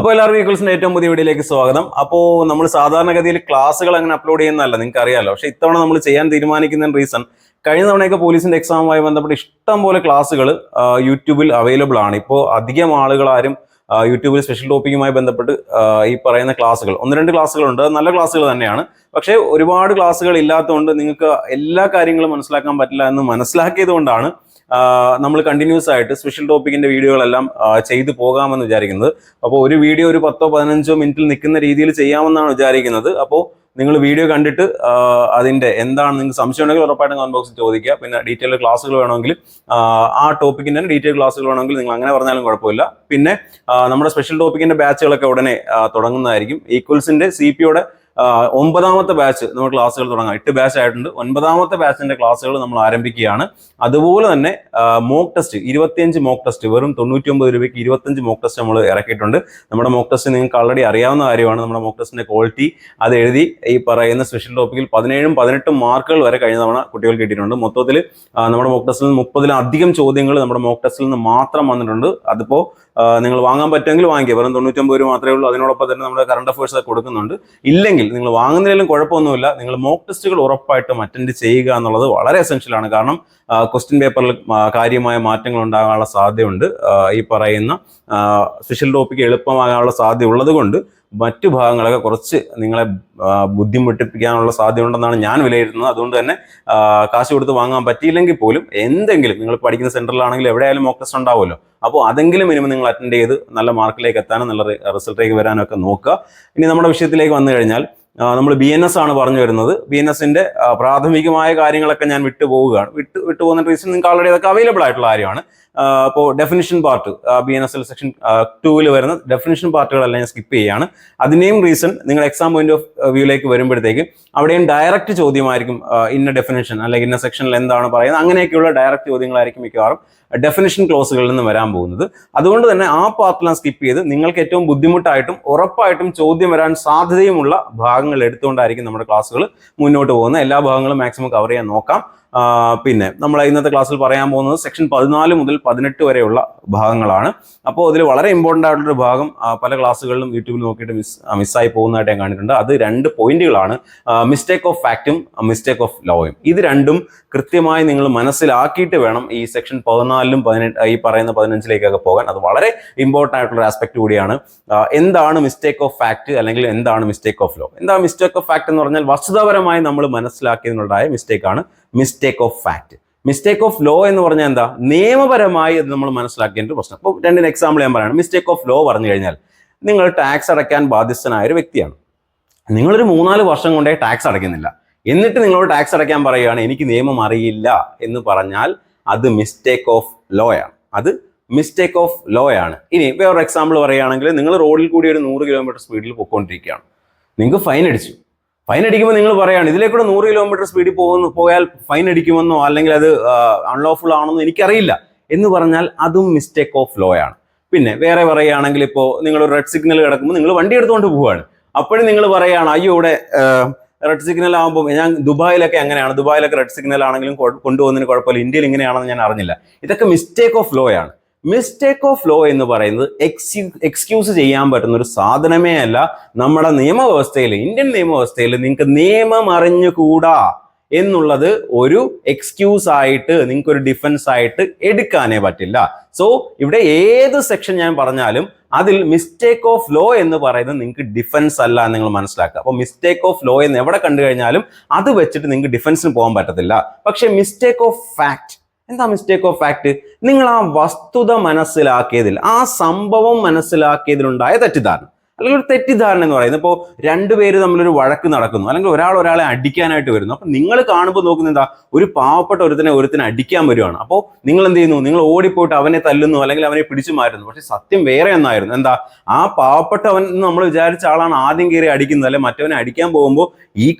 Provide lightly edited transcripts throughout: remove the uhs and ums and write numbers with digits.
അപ്പോൾ എല്ലാവർക്കും ഈക്വൽസിന്റെ ഏറ്റവും പുതിയ വീഡിയോയിലേക്ക് സ്വാഗതം. അപ്പോൾ നമ്മൾ സാധാരണഗതിയിൽ ക്ലാസ്സുകൾ അങ്ങനെ അപ്ലോഡ് ചെയ്യുന്നതല്ല, നിങ്ങൾക്ക് അറിയാമല്ലോ. പക്ഷേ ഇത്തവണ നമ്മൾ ചെയ്യാൻ തീരുമാനിക്കുന്ന റീസൺ, കഴിഞ്ഞ തവണയൊക്കെ പോലീസിന്റെ എക്സാമുമായി ബന്ധപ്പെട്ട് ഇഷ്ടം പോലെ ക്ലാസ്സുകൾ യൂട്യൂബിൽ അവൈലബിൾ ആണ്. ഇപ്പോൾ അധികം ആളുകൾ ആരും യൂട്യൂബിൽ സ്പെഷ്യൽ ടോപ്പിക്കുമായി ബന്ധപ്പെട്ട് ഈ പറയുന്ന ക്ലാസ്സുകൾ, 1-2 ക്ലാസ്സുകളുണ്ട്, നല്ല ക്ലാസ്സുകൾ തന്നെയാണ്. പക്ഷേ ഒരുപാട് ക്ലാസ്സുകൾ ഇല്ലാത്തതുകൊണ്ട് നിങ്ങൾക്ക് എല്ലാ കാര്യങ്ങളും മനസ്സിലാക്കാൻ പറ്റില്ല എന്ന് മനസ്സിലാക്കിയത് കൊണ്ടാണ് നമ്മൾ കണ്ടിന്യൂസ് ആയിട്ട് സ്പെഷ്യൽ ടോപ്പിക്കിന്റെ വീഡിയോകളെല്ലാം ചെയ്തു പോകാമെന്ന് വിചാരിക്കുന്നത്. അപ്പോൾ ഒരു വീഡിയോ ഒരു 10-15 മിനിറ്റിൽ നിൽക്കുന്ന രീതിയിൽ ചെയ്യാമെന്നാണ് വിചാരിക്കുന്നത്. അപ്പോൾ നിങ്ങൾ വീഡിയോ കണ്ടിട്ട് അതിന്റെ എന്താണ് നിങ്ങൾക്ക് സംശയം ഉണ്ടെങ്കിൽ ഉറപ്പായിട്ടും കമന്റ് ബോക്സിൽ ചോദിക്കുക. പിന്നെ ഡീറ്റെയിൽ ക്ലാസ്സുകൾ വേണമെങ്കിൽ ആ ടോപ്പിക്കിന്റെ തന്നെ ഡീറ്റെയിൽ ക്ലാസ്സുകൾ വേണമെങ്കിൽ നിങ്ങൾ അങ്ങനെ പറഞ്ഞാലും കുഴപ്പമില്ല. പിന്നെ നമ്മുടെ സ്പെഷ്യൽ ടോപ്പിക്കിന്റെ ബാച്ചുകളൊക്കെ ഉടനെ തുടങ്ങുന്നതായിരിക്കും. ഈക്വൽസിന്റെ CPയുടെ 9ാമത്തെ ബാച്ച് നമ്മൾ ക്ലാസ്സുകൾ തുടങ്ങാം. 8 ബാച്ച് ആയിട്ടുണ്ട്. 9ാമത്തെ ബാച്ചിന്റെ ക്ലാസ്സുകൾ നമ്മൾ ആരംഭിക്കുകയാണ്. അതുപോലെ തന്നെ മോക്ക് ടെസ്റ്റ് 25 മോക്ക് ടെസ്റ്റ് വെറും 99 രൂപയ്ക്ക് 25 മോക്ക് ടെസ്റ്റ് നമ്മൾ ഇറക്കിയിട്ടുണ്ട്. നമ്മുടെ മോക്ക് ടെസ്റ്റ് നിങ്ങൾക്ക് ആൾറെഡി അറിയാവുന്ന കാര്യമാണ്. നമ്മുടെ മോക്ക് ടെസ്റ്റിന്റെ ക്വാളിറ്റി അത് എഴുതി ഈ പറയുന്ന സ്പെഷ്യൽ ടോപ്പിക്കിൽ 17-18 മാർക്കുകൾ വരെ കഴിഞ്ഞ തവണ കുട്ടികൾ കിട്ടിയിട്ടുണ്ട്. മൊത്തത്തിൽ നമ്മുടെ മോക്ക് ടെസ്റ്റിൽ നിന്ന് 30-ലധികം ചോദ്യങ്ങൾ നമ്മുടെ മോക്ക് ടെസ്റ്റിൽ നിന്ന് മാത്രം വന്നിട്ടുണ്ട്. അതിപ്പോൾ നിങ്ങൾ വാങ്ങാൻ പറ്റുമെങ്കിൽ വാങ്ങിക്കുക. വെറും 99 രൂപ മാത്രമേ ഉള്ളൂ. അതിനോടൊപ്പം തന്നെ നമ്മുടെ കറണ്ട് അഫയേഴ്സ് ഒക്കെ കൊടുക്കുന്നുണ്ട്. ഇല്ലെങ്കിൽ നിങ്ങൾ വാങ്ങുന്നതിലും കുഴപ്പമൊന്നുമില്ല. നിങ്ങൾ മോക്ക് ടെസ്റ്റുകൾ ഉറപ്പായിട്ടും അറ്റൻഡ് ചെയ്യുക എന്നുള്ളത് വളരെ എസെൻഷ്യൽ ആണ്. കാരണം ക്വസ്റ്റ്യൻ പേപ്പറിൽ കാര്യമായ മാറ്റങ്ങൾ ഉണ്ടാകാനുള്ള സാധ്യതയുണ്ട്. ഈ പറയുന്ന സ്പെഷ്യൽ ടോപ്പിക്ക് എളുപ്പമാകാനുള്ള സാധ്യത ഉള്ളത് കൊണ്ട് മറ്റു ഭാഗങ്ങളൊക്കെ കുറച്ച് നിങ്ങളെ ബുദ്ധിമുട്ടിപ്പിക്കാനുള്ള സാധ്യതയുണ്ടെന്നാണ് ഞാൻ വിലയിരുത്തുന്നത്. അതുകൊണ്ട് തന്നെ കാശ് കൊടുത്ത് വാങ്ങാൻ പറ്റിയില്ലെങ്കിൽ പോലും എന്തെങ്കിലും നിങ്ങൾ പഠിക്കുന്ന സെന്ററിലാണെങ്കിൽ എവിടെയായാലും മോക്ക് ടെസ്റ്റ് ഉണ്ടാവുമല്ലോ. അപ്പോൾ അതെങ്കിലും മിനിമം നിങ്ങൾ അറ്റൻഡ് ചെയ്ത് നല്ല മാർക്കിലേക്ക് എത്താനും നല്ല റിസൾട്ടിലേക്ക് വരാനും ഒക്കെ നോക്കുക. ഇനി നമ്മുടെ വിഷയത്തിലേക്ക് വന്നു കഴിഞ്ഞാൽ നമ്മൾ BNS ആണ് പറഞ്ഞു വരുന്നത്. BNSന്റെ പ്രാഥമികമായ കാര്യങ്ങളൊക്കെ ഞാൻ വിട്ടുപോവുകയാണ്. വിട്ടുപോകുന്ന റീസൺ നിങ്ങൾക്ക് ഓൾറെഡി അതൊക്കെ അവൈലബിൾ ആയിട്ടുള്ള കാര്യമാണ്. ഇപ്പോൾ ഡെഫിനിഷൻ പാർട്ട് BNSL സെക്ഷൻ 2 വരുന്ന ഡെഫിനിഷൻ പാർട്ടുകളെല്ലാം ഞാൻ സ്കിപ്പ് ചെയ്യുകയാണ്. അതിൻ്റെയും റീസൺ നിങ്ങൾ എക്സാം പോയിന്റ് ഓഫ് വ്യൂയിലേക്ക് വരുമ്പോഴത്തേക്ക് അവിടെയും ഡയറക്റ്റ് ചോദ്യമായിരിക്കും. ഇന്ന ഡെഫിനിഷൻ അല്ലെങ്കിൽ ഇന്ന സെക്ഷനിൽ എന്താണ് പറയുന്നത്, അങ്ങനെയൊക്കെയുള്ള ഡയറക്റ്റ് ചോദ്യങ്ങളായിരിക്കും മിക്കവാറും ഡെഫിനിഷൻ ക്ലോസുകളിൽ നിന്ന് വരാൻ പോകുന്നത്. അതുകൊണ്ട് തന്നെ ആ പാർട്ടിലാണ് സ്കിപ്പ് ചെയ്ത് നിങ്ങൾക്ക് ഏറ്റവും ബുദ്ധിമുട്ടായിട്ടും ഉറപ്പായിട്ടും ചോദ്യം വരാൻ സാധ്യതയുമുള്ള ഭാഗങ്ങൾ എടുത്തുകൊണ്ടായിരിക്കും നമ്മുടെ ക്ലാസ്സുകൾ മുന്നോട്ട് പോകുന്നത്. എല്ലാ ഭാഗങ്ങളും മാക്സിമം കവർ ചെയ്യാൻ നോക്കാം. പിന്നെ നമ്മൾ ഇന്നത്തെ ക്ലാസ്സിൽ പറയാൻ പോകുന്നത് സെക്ഷൻ 14 മുതൽ 18 വരെയുള്ള ഭാഗങ്ങളാണ്. അപ്പോൾ അതിൽ വളരെ ഇമ്പോർട്ടൻ്റ് ആയിട്ടുള്ളൊരു ഭാഗം പല ക്ലാസ്സുകളിലും യൂട്യൂബിൽ നോക്കിയിട്ട് മിസ്സായി പോകുന്നതായിട്ട് ഞാൻ കണ്ടിട്ടുണ്ട്. അത് 2 പോയിന്റുകളാണ്. മിസ്റ്റേക്ക് ഓഫ് ഫാക്റ്റും മിസ്റ്റേക്ക് ഓഫ് ലോയും. ഇത് രണ്ടും കൃത്യമായി നിങ്ങൾ മനസ്സിലാക്കിയിട്ട് വേണം ഈ സെക്ഷൻ 14-ലും 18 ഈ പറയുന്ന 15-ലേക്കൊക്കെ പോകാൻ. അത് വളരെ ഇമ്പോർട്ടൻ്റ് ആയിട്ടുള്ള ആസ്പെക്ട് കൂടിയാണ്. എന്താണ് മിസ്റ്റേക്ക് ഓഫ് ഫാക്റ്റ് അല്ലെങ്കിൽ എന്താണ് മിസ്റ്റേക്ക് ഓഫ് ലോ? എന്താ മിസ്റ്റേക്ക് ഓഫ് ഫാക്റ്റ് എന്ന് പറഞ്ഞാൽ വസ്തുതാപരമായി നമ്മൾ മനസ്സിലാക്കിയതിനുണ്ടായ മിസ്റ്റേക്കാണ് mistake of fact. Mistake of law എന്ന് പറഞ്ഞാൽ എന്താ? നിയമപരമായി അത് നമ്മൾ മനസ്സിലാക്കേണ്ട പ്രശ്നം. അപ്പോൾ 2 എക്സാമ്പിൾ ഞാൻ പറയാണ്. മിസ്റ്റേക്ക് ഓഫ് ലോ പറഞ്ഞു കഴിഞ്ഞാൽ നിങ്ങൾ ടാക്സ് അടയ്ക്കാൻ ബാധ്യസ്ഥനായ ഒരു വ്യക്തിയാണ്. നിങ്ങളൊരു 3-4 വർഷം കൊണ്ടേ ടാക്സ് അടയ്ക്കുന്നില്ല. എന്നിട്ട് നിങ്ങളോട് ടാക്സ് അടയ്ക്കാൻ പറയുകയാണ് എനിക്ക് നിയമം അറിയില്ല എന്ന് പറഞ്ഞാൽ അത് മിസ്റ്റേക്ക് ഓഫ് ലോ ആണ്. അത് മിസ്റ്റേക്ക് ഓഫ് ലോ ആണ്. ഇനി വേറൊരു എക്സാമ്പിൾ പറയുകയാണെങ്കിൽ നിങ്ങൾ റോഡിൽ കൂടി ഒരു 100 കിലോമീറ്റർ സ്പീഡിൽ പോയിക്കൊണ്ടിരിക്കുകയാണ്. നിങ്ങൾക്ക് ഫൈൻ അടിച്ചു. ഫൈൻ അടിക്കുമ്പോൾ നിങ്ങൾ പറയാണ് ഇതിലേക്കൂടെ 100 കിലോമീറ്റർ സ്പീഡിൽ പോയാൽ ഫൈൻ അടിക്കുമെന്നോ അല്ലെങ്കിൽ അത് അൺലോഫുൾ ആണെന്നോ എനിക്കറിയില്ല എന്ന് പറഞ്ഞാൽ അതും മിസ്റ്റേക്ക് ഓഫ് ലോ ആണ്. പിന്നെ വേറെ പറയുകയാണെങ്കിൽ ഇപ്പോൾ നിങ്ങൾ റെഡ് സിഗ്നൽ കിടക്കുമ്പോൾ നിങ്ങൾ വണ്ടി എടുത്തുകൊണ്ട് പോവുകയാണ്. അപ്പോഴും നിങ്ങൾ പറയുകയാണ് അയ്യോ ഇവിടെ റെഡ് സിഗ്നൽ ആകുമ്പോൾ ഞാൻ ദുബായിലൊക്കെ അങ്ങനെയാണ്, ദുബായിലൊക്കെ റെഡ് സിഗ്നൽ ആണെങ്കിലും കൊണ്ടുപോകുന്നതിന് കുഴപ്പമില്ല, ഇന്ത്യയിൽ ഇങ്ങനെയാണെന്ന് ഞാൻ അറിഞ്ഞില്ല. ഇതൊക്കെ മിസ്റ്റേക്ക് ഓഫ് ലോ ആണ്. മിസ്റ്റേക്ക് ഓഫ് ലോ എന്ന് പറയുന്നത് എക്സ്ക്യൂസ് ചെയ്യാൻ പറ്റുന്ന ഒരു സാധനമേ അല്ല. നമ്മുടെ നിയമവ്യവസ്ഥയിൽ, ഇന്ത്യൻ നിയമവ്യവസ്ഥയിൽ നിങ്ങൾക്ക് നിയമം അറിഞ്ഞുകൂടാ എന്നുള്ളത് ഒരു എക്സ്ക്യൂസ് ആയിട്ട് നിങ്ങൾക്ക് ഒരു ഡിഫൻസ് ആയിട്ട് എടുക്കാനേ പറ്റില്ല. സോ ഇവിടെ ഏത് സെക്ഷൻ ഞാൻ പറഞ്ഞാലും അതിൽ മിസ്റ്റേക്ക് ഓഫ് ലോ എന്ന് പറയുന്നത് നിങ്ങൾക്ക് ഡിഫൻസ് അല്ല എന്ന് നിങ്ങൾ മനസ്സിലാക്കുക. അപ്പോൾ മിസ്റ്റേക്ക് ഓഫ് ലോ എന്ന് എവിടെ കണ്ടു കഴിഞ്ഞാലും അത് വെച്ചിട്ട് നിങ്ങൾക്ക് ഡിഫൻസിന് പോകാൻ പറ്റത്തില്ല. പക്ഷെ മിസ്റ്റേക്ക് ഓഫ് ഫാക്ട്, എന്താ മിസ്റ്റേക്ക് ഓഫ് ഫാക്ട്? നിങ്ങൾ ആ വസ്തുത മനസ്സിലാക്കിയതിൽ, ആ സംഭവം മനസ്സിലാക്കിയതിലുണ്ടായ തെറ്റിദ്ധാരണ അല്ലെങ്കിൽ ഒരു തെറ്റിദ്ധാരണ എന്ന് പറയുന്നത്, ഇപ്പോൾ 2 പേര് തമ്മിലൊരു വഴക്ക് നടക്കുന്നു അല്ലെങ്കിൽ ഒരാളെ അടിക്കാനായിട്ട് വരുന്നു. അപ്പം നിങ്ങൾ കാണുമ്പോൾ നോക്കുന്നത് എന്താ? ഒരു പാവപ്പെട്ട ഒരുത്തിനെ അടിക്കാൻ വരുവാണ്. അപ്പോൾ നിങ്ങൾ എന്ത് ചെയ്യുന്നു? നിങ്ങൾ ഓടിപ്പോയിട്ട് അവനെ തല്ലുന്നു അല്ലെങ്കിൽ അവനെ പിടിച്ചു മാറ്റുന്നു. പക്ഷെ സത്യം വേറെ ഒന്നായിരുന്നു. എന്താ? ആ പാവപ്പെട്ടവൻ നമ്മൾ വിചാരിച്ച ആളാണ് ആദ്യം കയറി അടിക്കുന്നത്. അല്ലെ മറ്റവനെ അടിക്കാൻ പോകുമ്പോൾ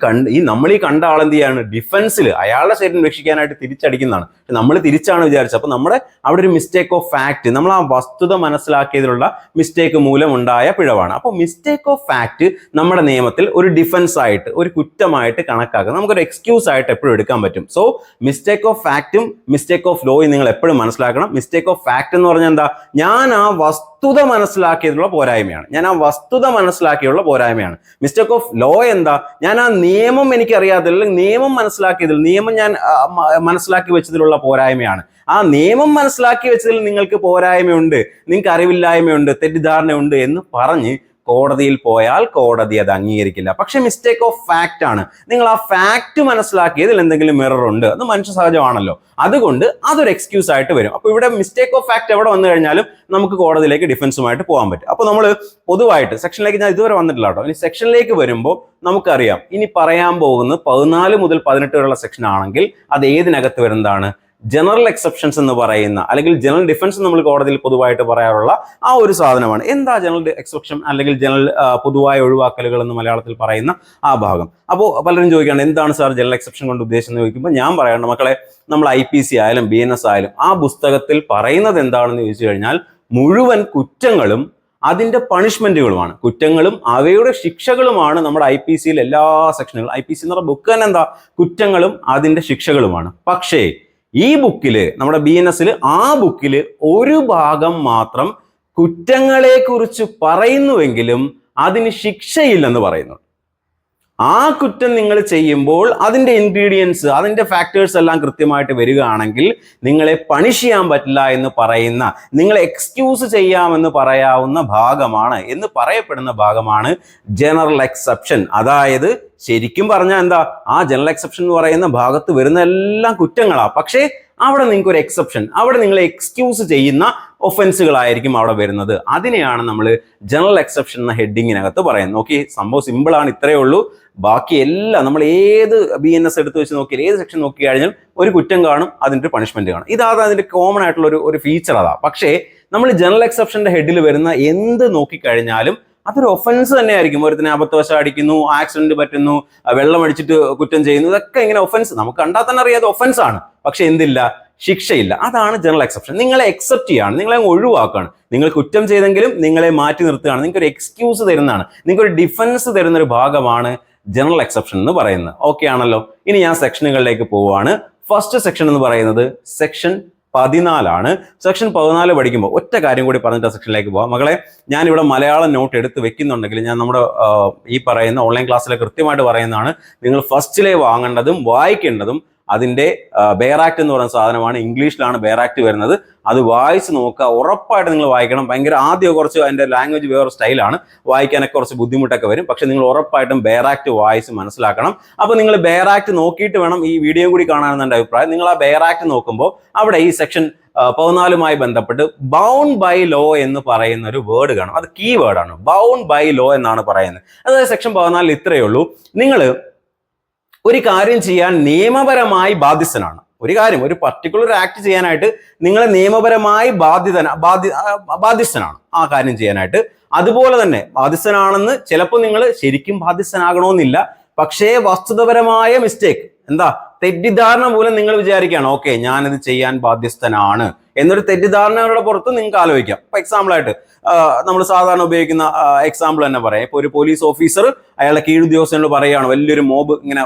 നമ്മൾ ഈ കണ്ട ആളെന്ത് ചെയ്യാണ്? ഡിഫൻസിൽ അയാളുടെ ശരീരം രക്ഷിക്കാനായിട്ട് തിരിച്ചടിക്കുന്നതാണ്. പക്ഷെ നമ്മൾ തിരിച്ചാണ് വിചാരിച്ചത്. അപ്പൊ നമ്മുടെ അവിടെ ഒരു മിസ്റ്റേക്ക് ഓഫ് ഫാക്ട്, നമ്മൾ ആ വസ്തുത മനസ്സിലാക്കിയതിലുള്ള മിസ്റ്റേക്ക് മൂലം ഉണ്ടായ പിഴവാണ്. അപ്പോൾ അപ്പോൾ മിസ്റ്റേക്ക് ഓഫ് ഫാക്ട് നമ്മുടെ നിയമത്തിൽ ഒരു ഡിഫൻസ് ആയിട്ട്, ഒരു കുറ്റമായിട്ട് കണക്കാക്കുക, നമുക്കൊരു എക്സ്ക്യൂസ് ആയിട്ട് എപ്പോഴും എടുക്കാൻ പറ്റും. സോ മിസ്റ്റേക്ക് ഓഫ് ഫാക്റ്റും മിസ്റ്റേക്ക് ഓഫ് ലോയും നിങ്ങൾ എപ്പോഴും മനസ്സിലാക്കണം. മിസ്റ്റേക്ക് ഓഫ് ഫാക്ട് എന്ന് പറഞ്ഞാൽ എന്താ? ഞാൻ ആ വസ്തുത മനസ്സിലാക്കിയതിലുള്ള പോരായ്മയാണ്. മിസ്റ്റേക്ക് ഓഫ് ലോ എന്താ? ഞാൻ ആ നിയമം എനിക്കറിയാതില്ല, നിയമം മനസ്സിലാക്കിയതിൽ, നിയമം ഞാൻ മനസ്സിലാക്കി വെച്ചതിലുള്ള പോരായ്മയാണ്. ആ നിയമം മനസ്സിലാക്കി വെച്ചതിൽ നിങ്ങൾക്ക് പോരായ്മയുണ്ട്, നിങ്ങൾക്ക് അറിവില്ലായ്മയുണ്ട്, തെറ്റിദ്ധാരണയുണ്ട് എന്ന് പറഞ്ഞ് കോടതിയിൽ പോയാൽ കോടതി അത് അംഗീകരിക്കില്ല. പക്ഷെ മിസ്റ്റേക്ക് ഓഫ് ഫാക്ട് ആണ്. നിങ്ങൾ ആ ഫാക്ട് മനസ്സിലാക്കിയതിൽ എന്തെങ്കിലും എറർ ഉണ്ട്, അത് മനുഷ്യ സഹജമാണല്ലോ, അതുകൊണ്ട് അതൊരു എക്സ്ക്യൂസ് ആയിട്ട് വരും. അപ്പൊ ഇവിടെ മിസ്റ്റേക്ക് ഓഫ് ഫാക്ട് എവിടെ വന്നു കഴിഞ്ഞാലും നമുക്ക് കോടതിയിലേക്ക് ഡിഫൻസുമായിട്ട് പോകാൻ പറ്റും. അപ്പൊ നമ്മൾ പൊതുവായിട്ട് സെക്ഷനിലേക്ക് ഞാൻ ഇതുവരെ വന്നിട്ടില്ല കേട്ടോ. ഇനി സെക്ഷനിലേക്ക് വരുമ്പോൾ നമുക്കറിയാം, ഇനി പറയാൻ പോകുന്നത് 14 മുതൽ 18 വരെയുള്ള സെക്ഷൻ ആണെങ്കിൽ അത് ഏതിനകത്ത് വരുന്നതാണ്? ജനറൽ എക്സെപ്ഷൻസ് എന്ന് പറയുന്ന, അല്ലെങ്കിൽ ജനറൽ ഡിഫൻസ് നമ്മൾ കോടതിയിൽ പൊതുവായിട്ട് പറയാറുള്ള ആ ഒരു സാധനമാണ്. എന്താ ജനറൽ എക്സെപ്ഷൻ അല്ലെങ്കിൽ ജനറൽ പൊതുവായ ഒഴിവാക്കലുകൾ എന്ന് മലയാളത്തിൽ പറയുന്ന ആ ഭാഗം? അപ്പോൾ പലരും ചോദിക്കുകയാണ്, എന്താണ് സാർ ജനറൽ എക്സെപ്ഷൻ കൊണ്ട് ഉദ്ദേശിച്ചെന്ന് ചോദിക്കുമ്പോൾ ഞാൻ പറയണം മക്കളെ, നമ്മൾ IPC ആയാലും BNS ആയാലും ആ പുസ്തകത്തിൽ പറയുന്നത് എന്താണെന്ന് ചോദിച്ചു കഴിഞ്ഞാൽ മുഴുവൻ കുറ്റങ്ങളും അതിന്റെ പണിഷ്മെന്റുകളുമാണ്. കുറ്റങ്ങളും അവയുടെ ശിക്ഷകളുമാണ് നമ്മുടെ IPCയിൽ എല്ലാ സെക്ഷനുകളും. IPC എന്ന് പറഞ്ഞ ബുക്ക് തന്നെ എന്താ? കുറ്റങ്ങളും അതിന്റെ ശിക്ഷകളുമാണ്. പക്ഷേ ഈ ബുക്കില്, നമ്മുടെ BNSൽ ആ ബുക്കില് ഒരു ഭാഗം മാത്രം കുറ്റങ്ങളെ കുറിച്ച് പറയുന്നുവെങ്കിലും അതിന് ശിക്ഷയില്ലെന്ന് പറയുന്നു. ആ കുറ്റം നിങ്ങൾ ചെയ്യുമ്പോൾ അതിന്റെ ഇൻഗ്രീഡിയൻസ്, അതിന്റെ ഫാക്ടേഴ്സ് എല്ലാം കൃത്യമായിട്ട് വരികയാണെങ്കിൽ നിങ്ങളെ പണിഷ് ചെയ്യാൻ പറ്റില്ല എന്ന് പറയുന്ന, നിങ്ങളെ എക്സ്ക്യൂസ് ചെയ്യാമെന്ന് പറയാവുന്ന ഭാഗമാണ്, എന്ന് പറയപ്പെടുന്ന ഭാഗമാണ് ജനറൽ എക്സെപ്ഷൻ. അതായത് ശരിക്കും പറഞ്ഞാൽ എന്താ? ആ ജനറൽ എക്സെപ്ഷൻ എന്ന് പറയുന്ന ഭാഗത്ത് വരുന്ന എല്ലാം കുറ്റങ്ങളാ, പക്ഷേ അവിടെ നിങ്ങൾക്ക് ഒരു എക്സെപ്ഷൻ, അവിടെ നിങ്ങളെ എക്സ്ക്യൂസ് ചെയ്യുന്ന ഒഫൻസുകളായിരിക്കും അവിടെ വരുന്നത്. അതിനെയാണ് നമ്മൾ ജനറൽ എക്സെപ്ഷൻ എന്ന ഹെഡിങ്ങിനകത്ത് പറയുന്നത്. നോക്കി, സംഭവം സിമ്പിൾ ആണ്, ഇത്രയേ ഉള്ളൂ. ബാക്കി എല്ലാം നമ്മൾ ഏത് BNS എടുത്ത് വെച്ച് നോക്കിയാൽ, ഏത് സെക്ഷൻ നോക്കി കഴിഞ്ഞാൽ ഒരു കുറ്റം കാണും, അതിൻ്റെ ഒരു പണിഷ്മെന്റ് കാണും. ഇതാണ് അതിന്റെ കോമൺ ആയിട്ടുള്ള ഒരു ഫീച്ചർ അതാ. പക്ഷേ നമ്മൾ ജനറൽ എക്സെപ്ഷന്റെ ഹെഡിൽ വരുന്ന എന്ത് നോക്കിക്കഴിഞ്ഞാലും അതൊരു ഒഫൻസ് തന്നെയായിരിക്കും. ഒരുത്തിനെ അബദ്ധവശം അടിക്കുന്നു, ആക്സിഡന്റ് പറ്റുന്നു, വെള്ളം അടിച്ചിട്ട് കുറ്റം ചെയ്യുന്നു, ഇതൊക്കെ ഇങ്ങനെ ഒഫൻസ്, നമുക്ക് കണ്ടാൽ തന്നെ അറിയാതെ ഒഫൻസ് ആണ്. പക്ഷെ എന്തില്ല? ശിക്ഷയില്ല. അതാണ് ജനറൽ എക്സെപ്ഷൻ. നിങ്ങളെ അക്സെപ്റ്റ് ചെയ്യാണ്, നിങ്ങളെ ഒഴിവാക്കുകയാണ്. നിങ്ങൾ കുറ്റം ചെയ്തെങ്കിലും നിങ്ങളെ മാറ്റി നിർത്തുകയാണ്, നിങ്ങൾക്ക് ഒരു എക്സ്ക്യൂസ് തരുന്നതാണ്, നിങ്ങൾക്ക് ഒരു ഡിഫൻസ് തരുന്ന ഒരു ഭാഗമാണ് ജനറൽ എക്സെപ്ഷൻ എന്ന് പറയുന്നത്. ഓക്കെ ആണല്ലോ. ഇനി ഞാൻ സെക്ഷനുകളിലേക്ക് പോവുകയാണ്. ഫസ്റ്റ് സെക്ഷൻ എന്ന് പറയുന്നത് സെക്ഷൻ 14 സെക്ഷൻ 14 പഠിക്കുമ്പോൾ ഒറ്റ കാര്യം കൂടി പറഞ്ഞിട്ട് ആ സെക്ഷനിലേക്ക് പോകാം. മകളെ, ഞാനിവിടെ മലയാളം നോട്ട് എടുത്ത് വെക്കുന്നുണ്ടെങ്കിൽ ഞാൻ നമ്മുടെ ഈ പറയുന്ന ഓൺലൈൻ ക്ലാസ്സിലെ കൃത്യമായിട്ട് പറയുന്നതാണ്. നിങ്ങൾ ഫസ്റ്റിലെ വാങ്ങേണ്ടതും വായിക്കേണ്ടതും അതിന്റെ ബെയർ ആക്ട് എന്ന് പറയുന്ന സാധനമാണ്. ഇംഗ്ലീഷിലാണ് ബെയർ ആക്ട് വരുന്നത്. അത് വായിച്ച് നോക്കുക, ഉറപ്പായിട്ട് നിങ്ങൾ വായിക്കണം. ഭയങ്കര ആദ്യം കുറച്ച് അതിന്റെ ലാംഗ്വേജ് വേറെ സ്റ്റൈലാണ്, വായിക്കാനൊക്കെ കുറച്ച് ബുദ്ധിമുട്ടൊക്കെ വരും. പക്ഷെ നിങ്ങൾ ഉറപ്പായിട്ടും ബെയർ ആക്ട് വായിച്ച് മനസ്സിലാക്കണം. അപ്പോൾ നിങ്ങൾ ബെയർ ആക്ട് നോക്കിയിട്ട് വേണം ഈ വീഡിയോ കൂടി കാണാനെന്ന് എൻ്റെ അഭിപ്രായം. നിങ്ങൾ ആ ബെയർ ആക്ട് നോക്കുമ്പോൾ അവിടെ ഈ സെക്ഷൻ 14 ബന്ധപ്പെട്ട് ബൗണ്ട് ബൈ ലോ എന്ന് പറയുന്ന ഒരു വേർഡ് കാണും. അത് കീ വേർഡാണ്. ബൗണ്ട് ബൈ ലോ എന്നാണ് പറയുന്നത്. അതായത് സെക്ഷൻ 14 ഇത്രയേ ഉള്ളൂ. നിങ്ങൾ ഒരു കാര്യം ചെയ്യാൻ നിയമപരമായി ബാധ്യസ്ഥനാണ്. ഒരു കാര്യം, ഒരു പർട്ടിക്കുലർ ആക്ട് ചെയ്യാനായിട്ട് നിങ്ങൾ നിയമപരമായി ബാധ്യസ്ഥനാണ് ആ കാര്യം ചെയ്യാനായിട്ട്. അതുപോലെ തന്നെ ബാധ്യസ്ഥനാണെന്ന് ചിലപ്പോൾ നിങ്ങൾ ശരിക്കും ബാധ്യസ്ഥനാകണമെന്നില്ല. പക്ഷേ വസ്തുതപരമായ മിസ്റ്റേക്ക്, എന്താ, തെറ്റിദ്ധാരണ മൂലം നിങ്ങൾ വിചാരിക്കുകയാണ് ഓക്കെ ഞാനിത് ചെയ്യാൻ ബാധ്യസ്ഥനാണ് എന്നൊരു തെറ്റിദ്ധാരണയുടെ പുറത്ത് നിങ്ങൾക്ക് ആലോചിക്കാം. ഇപ്പൊ എക്സാമ്പിളായിട്ട് നമ്മൾ സാധാരണ ഉപയോഗിക്കുന്ന എക്സാമ്പിൾ തന്നെ പറയാം. ഇപ്പൊ ഒരു പോലീസ് ഓഫീസർ അയാളുടെ കീഴുദ്യോഗസ്ഥനോട് പറയുകയാണ്, വലിയൊരു മോബ് ഇങ്ങനെ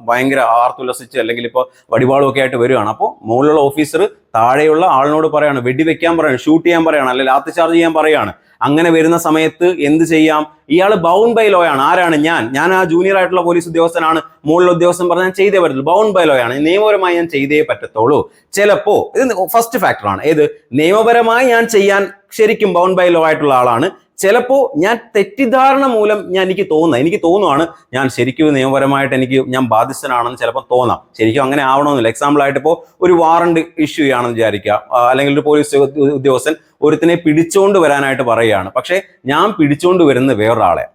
ഭയങ്കര ആർത്തുല്ലസിച്ച് അല്ലെങ്കിൽ ഇപ്പോൾ വടിവാളും ഒക്കെ ആയിട്ട് വരികയാണ്. അപ്പോൾ മുകളിലുള്ള ഓഫീസർ താഴെയുള്ള ആളിനോട് പറയാണ്, വെടിവെക്കാൻ പറയാണ്, ഷൂട്ട് ചെയ്യാൻ പറയാണ്, അല്ലെങ്കിൽ ലാത്തി ചാർജ് ചെയ്യാൻ പറയാണ്. അങ്ങനെ വരുന്ന സമയത്ത് എന്ത് ചെയ്യാം? ഇയാൾ ബൗണ്ട് ബൈ ലോ ആണ്. ആരാണ്? ഞാൻ ആ ജൂനിയർ ആയിട്ടുള്ള പോലീസ് ഉദ്യോഗസ്ഥനാണ്. മുകളിലെ ഉദ്യോഗസ്ഥൻ പറഞ്ഞാൽ ഞാൻ ചെയ്തേ പറ്റത്തുള്ളൂ. ബൗണ്ട് ബൈ ലോ ആണ്, നിയമപരമായി ഞാൻ ചെയ്തേ പറ്റത്തുള്ളൂ. ചിലപ്പോ ഇത് ഫസ്റ്റ് ഫാക്ടറാണ്. ഏത്? നിയമപരമായി ഞാൻ ചെയ്യാൻ ശരിക്കും ബൗണ്ട് ബൈ ലോ ആയിട്ടുള്ള ആളാണ്. ചിലപ്പോൾ ഞാൻ തെറ്റിദ്ധാരണ മൂലം എനിക്ക് തോന്നുവാണ് ഞാൻ ശരിക്കും നിയമപരമായിട്ട് ഞാൻ ബാധ്യസ്ഥനാണെന്ന് ചിലപ്പോൾ തോന്നാം. ശരിക്കും അങ്ങനെ ആവണമെന്നില്ല. എക്സാമ്പിൾ ആയിട്ട് ഇപ്പോൾ ഒരു വാറണ്ട് ഇഷ്യൂ ചെയ്യുകയാണെന്ന് വിചാരിക്കുക, അല്ലെങ്കിൽ ഒരു പോലീസ് ഉദ്യോഗസ്ഥൻ ഒരുത്തിനെ പിടിച്ചോണ്ട് വരാനായിട്ട് പറയുകയാണ്. പക്ഷേ ഞാൻ പിടിച്ചോണ്ട് വരുന്നത് വേറൊരാളെ.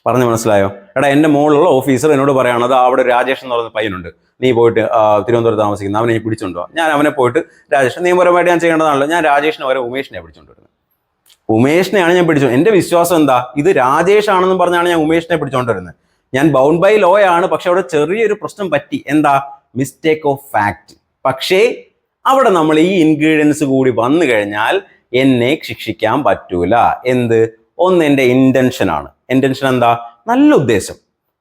പറഞ്ഞു മനസ്സിലായോ? എടാ, എൻ്റെ മുകളിലുള്ള ഓഫീസർ എന്നോട് പറയുകയാണത് അവിടെ രാജേഷ് എന്ന് പറയുന്ന പയ്യനുണ്ട്, നീ പോയിട്ട് തിരുവനന്തപുരത്ത് താമസിക്കുന്ന അവനെ പിടിച്ചോണ്ടോ. ഞാൻ അവനെ പോയിട്ട് രാജേഷ്, നിയമപരമായിട്ട് ഞാൻ ചെയ്യേണ്ടതാണല്ലോ, ഞാൻ രാജേഷിനെ വരെ ഉമേഷിനെ പിടിച്ചോണ്ട് വരുന്നത്. ഉമേഷിനെയാണ് ഞാൻ പിടിച്ചോ. എൻ്റെ വിശ്വാസം എന്താ? ഇത് രാജേഷ് ആണെന്ന് പറഞ്ഞാണ് ഞാൻ ഉമേഷിനെ പിടിച്ചോണ്ട് വരുന്നത്. ഞാൻ ബൗണ്ട് ബൈ ലോ ആണ്. പക്ഷെ അവിടെ ചെറിയൊരു പ്രശ്നം പറ്റി. എന്താ? Mistake of fact. പക്ഷേ അവിടെ നമ്മൾ ഈ ഇൻഗ്രീഡിയൻസ് കൂടി വന്നു കഴിഞ്ഞാൽ എന്നെ ശിക്ഷിക്കാൻ പറ്റൂല. എന്ത്? ഒന്ന് എൻ്റെ ഇന്റൻഷനാണ്. ഇന്റൻഷൻ എന്താ? നല്ല ഉദ്ദേശം.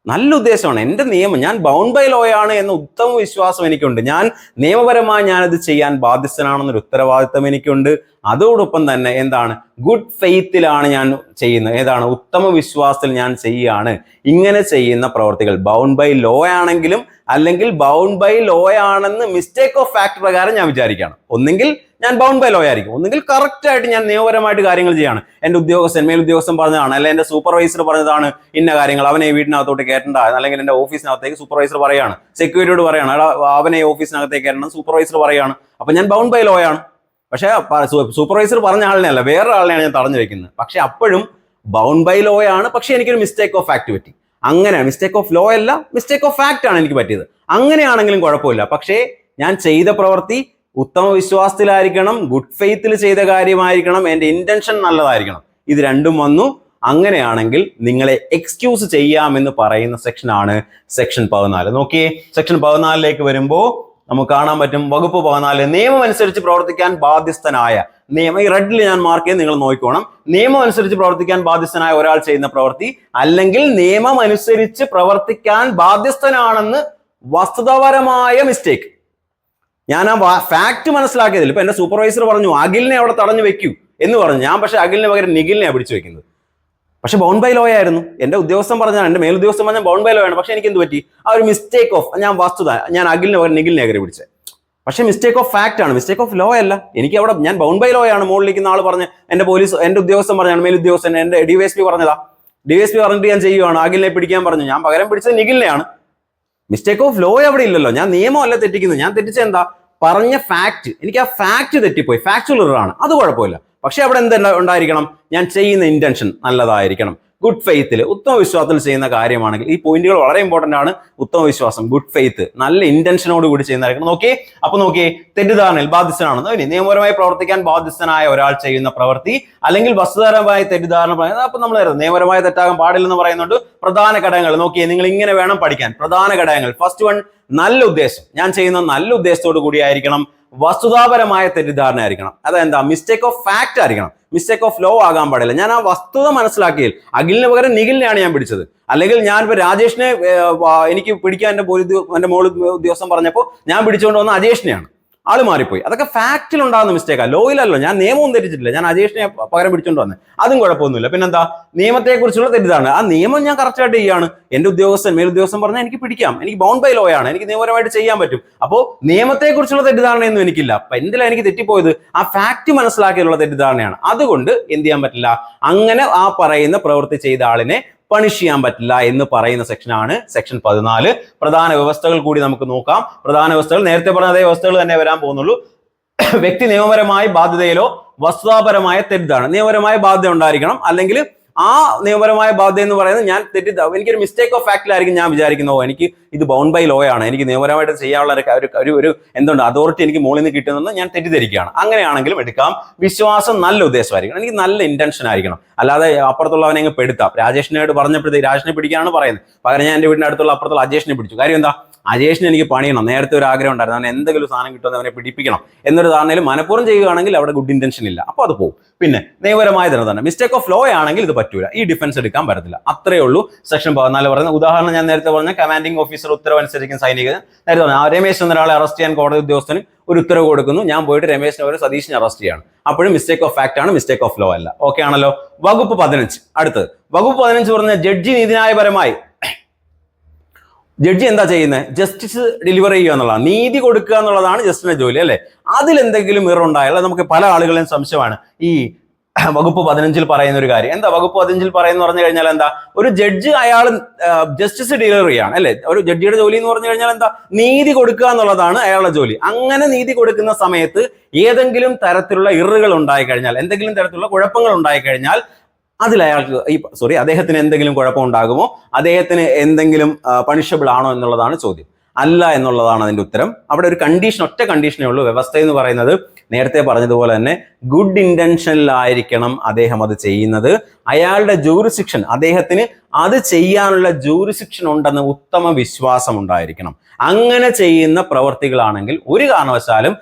നല്ല ഉദ്ദേശമാണ്. എൻ്റെ നിയമം, ഞാൻ ബൗണ്ട് ബൈ ലോ ആണ് എന്ന ഉത്തമ വിശ്വാസം എനിക്കുണ്ട്. ഞാൻ നിയമപരമായി ഞാനത് ചെയ്യാൻ ബാധ്യസ്ഥനാണെന്നൊരു ഉത്തരവാദിത്തം എനിക്കുണ്ട്. അതോടൊപ്പം തന്നെ എന്താണ്? ഗുഡ് ഫെയ്ത്തിലാണ് ഞാൻ ചെയ്യുന്നത്. ഏതാണ്? ഉത്തമ വിശ്വാസത്തിൽ ഞാൻ ചെയ്യുകയാണ്. ഇങ്ങനെ ചെയ്യുന്ന പ്രവർത്തികൾ ബൗണ്ട് ബൈ ലോ ആണെങ്കിലും അല്ലെങ്കിൽ ബൗണ്ട് ബൈ ലോ ആണെന്ന് മിസ്റ്റേക്ക് ഓഫ് ഫാക്ട് പ്രകാരം ഞാൻ വിചാരിക്കുകയാണ്. ഒന്നെങ്കിൽ ഞാൻ ബൗണ്ട് ബൈ ലോ ആയിരിക്കും, ഒന്നെങ്കിൽ കറക്റ്റ് ആയിട്ട് ഞാൻ നിയമപരമായിട്ട് കാര്യങ്ങൾ ചെയ്യാണ്. എൻ്റെ ഉദ്യോഗസ്ഥൻ, മേലുദ്യോഗസ്ഥൻ പറഞ്ഞതാണ്, അല്ലെങ്കിൽ എൻ്റെ സൂപ്പർവൈസർ പറഞ്ഞതാണ് ഇന്ന കാര്യങ്ങൾ, അവനെ വീടിനകത്തോട്ട് കയറ്റണ്ട, അല്ലെങ്കിൽ എൻ്റെ ഓഫീസിനകത്തേക്ക് സൂപ്പർവൈസർ പറയാണ്, സെക്യൂരിറ്റിയോട് പറയാണ്, അവനെ ഓഫീസിനകത്തേക്ക് കയറ്റണം സൂപ്പർവൈസർ പറയാണ്. അപ്പൊ ഞാൻ ബൗണ്ട് ബൈ ലോ ആണ്. പക്ഷെ സൂപ്പർവൈസർ പറഞ്ഞ ആളിനെ അല്ല, വേറെ ആളിനെയാണ് ഞാൻ തടഞ്ഞു വെക്കുന്നത്. പക്ഷെ അപ്പോഴും ബൗണ്ട് ബൈ ലോ ആണ്. പക്ഷെ എനിക്കൊരു മിസ്റ്റേക്ക് ഓഫ് ഫാക്ട് പറ്റി. അങ്ങനെ മിസ്റ്റേക്ക് ഓഫ് ലോ അല്ല, മിസ്റ്റേക്ക് ഓഫ് ഫാക്ട് ആണ് എനിക്ക് പറ്റിയത്. അങ്ങനെയാണെങ്കിലും കുഴപ്പമില്ല. പക്ഷേ ഞാൻ ചെയ്ത പ്രവൃത്തി ഉത്തമ വിശ്വാസത്തിലായിരിക്കണം, ഗുഡ് ഫെയ്ത്തിൽ ചെയ്ത കാര്യമായിരിക്കണം, എൻ്റെ ഇന്റൻഷൻ നല്ലതായിരിക്കണം. ഇത് രണ്ടും വന്നു. അങ്ങനെയാണെങ്കിൽ നിങ്ങളെ എക്സ്ക്യൂസ് ചെയ്യാമെന്ന് പറയുന്ന സെക്ഷനാണ് സെക്ഷൻ 14. നോക്കിയേ, സെക്ഷൻ 14ലേക്ക് വരുമ്പോൾ നമുക്ക് കാണാൻ പറ്റും, വകുപ്പ് 14 നിയമം അനുസരിച്ച് പ്രവർത്തിക്കാൻ ബാധ്യസ്ഥനായ, നിയമം ഈ റെഡിൽ ഞാൻ മാർക്ക് ചെയ്ത് നിങ്ങൾ നോക്കിക്കോണം. നിയമം അനുസരിച്ച് പ്രവർത്തിക്കാൻ ബാധ്യസ്ഥനായ ഒരാൾ ചെയ്യുന്ന പ്രവൃത്തി, അല്ലെങ്കിൽ നിയമം അനുസരിച്ച് പ്രവർത്തിക്കാൻ ബാധ്യസ്ഥനാണെന്ന് വസ്തുതാപരമായ മിസ്റ്റേക്ക്, ഞാൻ ആ ഫാക്ട് മനസ്സിലാക്കിയതില്ല. ഇപ്പൊ എന്റെ സൂപ്പർവൈസർ പറഞ്ഞു അഖിലിനെ അവിടെ തടഞ്ഞു വെക്കൂ എന്ന് പറഞ്ഞു. ഞാൻ പക്ഷെ അഖിലിന് പകരം നിഖിലിനെ പിടിച്ചു വെക്കുന്നത്. പക്ഷെ ബൗണ്ട് ബൈ ലോ ആയിരുന്നു. എന്റെ ഉദ്യോഗസ്ഥൻ പറഞ്ഞാൽ, എന്റെ മേലുദ്യോഗസ്ഥൻ പറഞ്ഞാൽ ബൗണ്ട് ബൈ ലോ ആണ്. പക്ഷെ എനിക്ക് എന്ത് പറ്റി? ആ ഒരു മിസ്റ്റേക്ക് ഓഫ്, ഞാൻ അഖിലിന് പകരം നിഖിലിനെ കയറി പിടിച്ചത്. പക്ഷെ മിസ്റ്റേക്ക് ഓഫ് ഫാക്ട് ആണ്, മിസ്റ്റേക്ക് ഓഫ് ലോ അല്ല. എനിക്ക് അവിടെ ഞാൻ ബൗണ്ട് ബൈ ലോ ആണ്. മുകളിലിരിക്കുന്ന ആൾ പറഞ്ഞ്, എന്റെ ഉദ്യോഗസ്ഥൻ പറഞ്ഞാണ്, മേലുദ്യോഗസ്ഥൻ, എന്റെ DYSP പറഞ്ഞതാ, DYSP പറഞ്ഞിട്ട് ഞാൻ ചെയ്യുവാണ്, അഖിലിനെ പിടിക്കാൻ പറഞ്ഞു, ഞാൻ പകരം പിടിച്ചത് നിഖിലിനെയാണ്. മിസ്റ്റേക്ക് ഓഫ് ലോ അവിടെ ഇല്ലല്ലോ. ഞാൻ നിയമമല്ല തെറ്റിക്കുന്നത്. ഞാൻ തെറ്റിച്ച എന്താ? പറഞ്ഞ ഫാക്ട്. എനിക്ക് ആ ഫാക്ട് തെറ്റിപ്പോയി, ഫാക്ച്വൽ എറർ ആണ്, അത് കുഴപ്പമില്ല. പക്ഷെ അവിടെ എന്താ ഉണ്ടായിരിക്കണം? ഞാൻ ചെയ്യുന്ന ഇന്റൻഷൻ നല്ലതായിരിക്കണം. ഗുഡ് ഫെയ്ത്തിൽ, ഉത്തമ വിശ്വാസത്തിൽ ചെയ്യുന്ന കാര്യമാണെങ്കിൽ, ഈ പോയിന്റുകൾ വളരെ ഇമ്പോർട്ടന്റ് ആണ്. ഉത്തമ വിശ്വാസം, ഗുഡ് ഫെയ്ത്ത്, നല്ല ഇന്റൻഷനോട് കൂടി ചെയ്യുന്നതായിരിക്കണം. നോക്കിയേ, അപ്പൊ നോക്കിയേ, തെറ്റിദ്ധാരണയിൽ ബാധ്യസ്ഥനാണെന്ന്. ഇനി നിയമപരമായി പ്രവർത്തിക്കാൻ ബാധ്യസ്ഥനായ ഒരാൾ ചെയ്യുന്ന പ്രവൃത്തി അല്ലെങ്കിൽ വസ്തുതാപരമായ തെറ്റിദ്ധാരണ പറയുന്നത്, അപ്പൊ നമ്മൾ നിയമപരമായ തെറ്റാകാൻ പാടില്ലെന്ന് പറയുന്നുണ്ട്. പ്രധാന ഘടകങ്ങൾ നോക്കിയേ, നിങ്ങൾ ഇങ്ങനെ വേണം പഠിക്കാൻ. പ്രധാന ഘടകങ്ങൾ, ഫസ്റ്റ് വൺ, നല്ല ഉദ്ദേശം. ഞാൻ ചെയ്യുന്ന നല്ല ഉദ്ദേശത്തോടു കൂടിയായിരിക്കണം. വസ്തുതാപരമായ തെറ്റിദ്ധാരണ ആയിരിക്കണം. അതെന്താ? മിസ്റ്റേക്ക് ഓഫ് ഫാക്ട് ആയിരിക്കണം. മിസ്റ്റേക്ക് ഓഫ് ലോ ആകാൻ പാടില്ല. ഞാൻ ആ വസ്തുത മനസ്സിലാക്കിയാൽ അഖിലിന് പകരം നിഖിലിനെയാണ് ഞാൻ പിടിച്ചത്. അല്ലെങ്കിൽ ഞാൻ ഇപ്പൊ രാജേഷിനെ എനിക്ക് പിടിക്കാൻ എന്റെ മോള് ഉദ്യോഗസ്ഥൻ പറഞ്ഞപ്പോൾ ഞാൻ പിടിച്ചുകൊണ്ട് വന്ന അജേഷിനെയാണ്. ആള് മാറിപ്പോയി. അതൊക്കെ ഫാക്റ്റിൽ ഉണ്ടാകുന്ന മിസ്റ്റേക്കാണ്, ലോയിലല്ലോ. ഞാൻ നിയമവും തെറ്റിച്ചിട്ടില്ല, ഞാൻ അജേഷിനെ പകരം പിടിച്ചോണ്ട് വന്നത്, അതും കുഴപ്പമൊന്നുമില്ല. പിന്നെന്താ? നിയമത്തെക്കുറിച്ചുള്ള തെറ്റിദ്ധാരണ. ആ നിയമം ഞാൻ കറക്റ്റായിട്ട് ചെയ്യാണ്. എന്റെ ഉദ്യോഗസ്ഥൻ, മേലുദ്യോഗസ്ഥൻ പറഞ്ഞാൽ എനിക്ക് പിടിക്കാം, എനിക്ക് ബൗണ്ട് ബൈ ലോ ആണ്, എനിക്ക് നിയമപരമായിട്ട് ചെയ്യാൻ പറ്റും. അപ്പോൾ നിയമത്തെക്കുറിച്ചുള്ള തെറ്റിദ്ധാരണയൊന്നും എനിക്കില്ല. അപ്പൊ എന്തിലാണ് എനിക്ക് തെറ്റിപ്പോയത്? ആ ഫാക്ട് മനസ്സിലാക്കിയുള്ള തെറ്റിദ്ധാരണയാണ്. അതുകൊണ്ട് എന്ത് ചെയ്യാൻ പറ്റില്ല? അങ്ങനെ ആ പറയുന്ന പ്രവൃത്തി ചെയ്ത ആളിനെ പണിഷ് ചെയ്യാൻ പറ്റില്ല എന്ന് പറയുന്ന സെക്ഷനാണ് സെക്ഷൻ 14. പ്രധാന വ്യവസ്ഥകൾ കൂടി നമുക്ക് നോക്കാം. പ്രധാന വ്യവസ്ഥകൾ നേരത്തെ പറഞ്ഞ അതേ വ്യവസ്ഥകൾ തന്നെ വരാൻ പോകുന്നുള്ളൂ. വ്യക്തി നിയമപരമായ ബാധ്യതയിലോ വസ്തുതാപരമായ തെറ്റിദ്ധാരണ, നിയമപരമായ ബാധ്യത ഉണ്ടായിരിക്കണം. അല്ലെങ്കിൽ ആ നിയമപരമായ ബാധ്യത എന്ന് പറയുന്നത് ഞാൻ എനിക്കൊരു മിസ്റ്റേക്ക് ഓഫ് ഫാക്റ്റിലായിരിക്കും ഞാൻ വിചാരിക്കുന്നു, എനിക്ക് ഇത് ബൗണ്ട് ബൈ ലോ ആണ്, എനിക്ക് നിയമപരമായിട്ട് ചെയ്യാനുള്ള ഒരു എന്തുണ്ട് അതോറിറ്റി എനിക്ക് മുകളിൽ നിന്ന് കിട്ടുന്നത് ഞാൻ തെറ്റിദ്ധരിക്കുകയാണ്. അങ്ങനെയാണെങ്കിലും എടുക്കാം. വിശ്വാസം, നല്ല ഉദ്ദേശമായിരിക്കണം. എനിക്ക് നല്ല ഇന്റൻഷൻ ആയിരിക്കണം. അല്ലാതെ അപ്പുറത്തുള്ളവനെ അങ്ങ് പെടുത്താം. രാജേഷിനോട് പറഞ്ഞപ്പോഴത്തേക്ക് രാജേഷിനെ പിടിക്കാനാണ് പറയുന്നത്, പകരം ഞാൻ എൻ്റെ വീടിൻ്റെ അടുത്തുള്ള അപ്പുറത്തുള്ള അജേഷിനെ പിടിച്ചു. കാര്യം എന്താ? അജേഷിന് എനിക്ക് പണിയണം, നേരത്തെ ഒരു ആഗ്രഹം ഉണ്ടായിരുന്നു, അവൻ എന്തെങ്കിലും സാധനം കിട്ടുമെന്ന് അവനെ പിടിപ്പിക്കണം എന്നൊരു ധാരണയിൽ മനഃപൂർവ്വം ചെയ്യുകയാണെങ്കിൽ അവിടെ ഗുഡ് ഇന്റൻഷൻ ഇല്ല, അപ്പോൾ അത് പോകും. പിന്നെ നിയമപരമായ തന്നെ മിസ്റ്റേക്ക് ഓഫ് ലോ ആണെങ്കിൽ ഇത് പറ്റൂല, ഈ ഡിഫൻസ് എടുക്കാൻ പറ്റത്തില്ല. അത്രയേ ഉള്ളൂ സെക്ഷൻ 14 പറയുന്നത്. ഉദാഹരണം ഞാൻ നേരത്തെ പറഞ്ഞ കമാൻഡിംഗ് ഓഫീസർ ഉത്തരവ് അനുസരിക്കും സൈനികൻ. നേരത്തെ പറഞ്ഞ രമേശ് എന്നൊരാളെ അറസ്റ്റ് ചെയ്യാൻ കോടതി ഉദ്യോഗസ്ഥന് ഒരു ഉത്തരവ് കൊടുക്കുന്നു, ഞാൻ പോയിട്ട് രമേശിനെ ഒരു സതീഷിനെ അറസ്റ്റ് ചെയ്യാണ്. അപ്പോഴും മിസ്റ്റേക്ക് ഓഫ് ഫാക്ട് ആണ്, മിസ്റ്റേക്ക് ഓഫ് ലോ അല്ല. ഓക്കെ ആണല്ലോ. വകുപ്പ് 15. അടുത്തത് വകുപ്പ് 15 പറഞ്ഞ ജഡ്ജി നീതിന്യായപരമായി, ജഡ്ജി എന്താ ചെയ്യുന്നത്? ജസ്റ്റിസ് ഡെലിവർ ചെയ്യുക എന്നുള്ളതാണ്, നീതി കൊടുക്കുക എന്നുള്ളതാണ് ജസ്റ്റിന്റെ ജോലി, അല്ലെ? അതിലെന്തെങ്കിലും മിറർ ഉണ്ടായാൽ നമുക്ക് പല ആളുകളെയും സംശയമാണ് ഈ വകുപ്പ് 15 പറയുന്ന ഒരു കാര്യം. എന്താ വകുപ്പ് 15 പറയുന്ന പറഞ്ഞു കഴിഞ്ഞാൽ എന്താ? ഒരു ജഡ്ജി അയാൾ ജസ്റ്റിസ് ഡെലിവർ ചെയ്യാണ്, അല്ലെ? ഒരു ജഡ്ജിയുടെ ജോലി എന്ന് പറഞ്ഞു കഴിഞ്ഞാൽ എന്താ? നീതി കൊടുക്കുക എന്നുള്ളതാണ് അയാളുടെ ജോലി. അങ്ങനെ നീതി കൊടുക്കുന്ന സമയത്ത് ഏതെങ്കിലും തരത്തിലുള്ള ഇററുകൾ ഉണ്ടായി കഴിഞ്ഞാൽ, എന്തെങ്കിലും തരത്തിലുള്ള കുഴപ്പങ്ങൾ ഉണ്ടായി കഴിഞ്ഞാൽ അതിൽ അയാൾക്ക് അദ്ദേഹത്തിന് എന്തെങ്കിലും കുഴപ്പം ഉണ്ടാകുമോ? അദ്ദേഹത്തിന് എന്തെങ്കിലും പണിഷബിൾ ആണോ എന്നുള്ളതാണ് ചോദ്യം. അല്ല എന്നുള്ളതാണ് അതിന്റെ ഉത്തരം. അവിടെ ഒരു കണ്ടീഷൻ, ഒറ്റ കണ്ടീഷനേ ഉള്ളൂ. വ്യവസ്ഥ എന്ന് പറയുന്നത് നേരത്തെ പറഞ്ഞതുപോലെ തന്നെ ഗുഡ് ഇന്റൻഷനിലായിരിക്കണം അദ്ദേഹം അത് ചെയ്യുന്നത്. അയാളുടെ ജൂറിസ്ഡിക്ഷൻ, അദ്ദേഹത്തിന് അത് ചെയ്യാനുള്ള ജൂറിസ്ഡിക്ഷൻ ഉണ്ടെന്ന് ഉത്തമ വിശ്വാസം ഉണ്ടായിരിക്കണം. അങ്ങനെ ചെയ്യുന്ന പ്രവർത്തികളാണെങ്കിൽ ഒരു കാരണവശാലും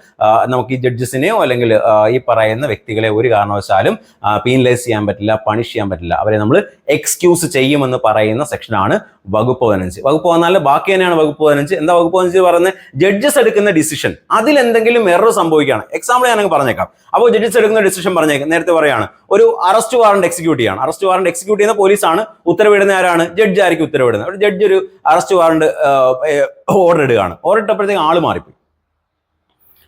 നമുക്ക് ഈ ജഡ്ജസിനെയോ അല്ലെങ്കിൽ ഈ പറയുന്ന വ്യക്തികളെ ഒരു കാരണവശാലും പീനലൈസ് ചെയ്യാൻ പറ്റില്ല, പണിഷ് ചെയ്യാൻ പറ്റില്ല. അവരെ നമ്മൾ എക്സ്ക്യൂസ് ചെയ്യുമെന്ന് പറയുന്ന സെക്ഷനാണ് വകുപ്പ് 15. വകുപ്പ് 14 ബാക്കി തന്നെയാണ് വകുപ്പ് 15. എന്താ വകുപ്പ് 15 പറയുന്നത്? ജഡ്ജസ് എടുക്കുന്ന ഡിസിഷൻ അതിൽ എന്തെങ്കിലും എറർ സംഭവിക്കുകയാണ്. എക്സാമ്പിൾ ഞാൻ പറഞ്ഞേക്കാം. അപ്പോൾ ജഡ്ജസ് എടുക്കുന്ന ഡിസിഷൻ പറഞ്ഞേക്കാം. നേരത്തെ പറയാണ് ഒരു അറസ്റ്റ് വാറണ്ട് എക്സിക്യൂട്ട് ചെയ്യാണ്. അറസ്റ്റ് വാറണ്ട് എക്സിക്യൂട്ട് ചെയ്യുന്ന പോലീസാണ്. ഉത്തരവിടുന്ന ആരാണ്? ജഡ്ജ് ആയിരിക്കും ഉത്തരവിടുന്നത്. ഒരു ജഡ്ജ് ഒരു അറസ്റ്റ് വാറണ്ട് ഓർഡർ ഇടുകയാണ്. ഓർഡർ ഇട്ടപ്പോഴത്തേക്ക് ആള് മാറിപ്പോയി.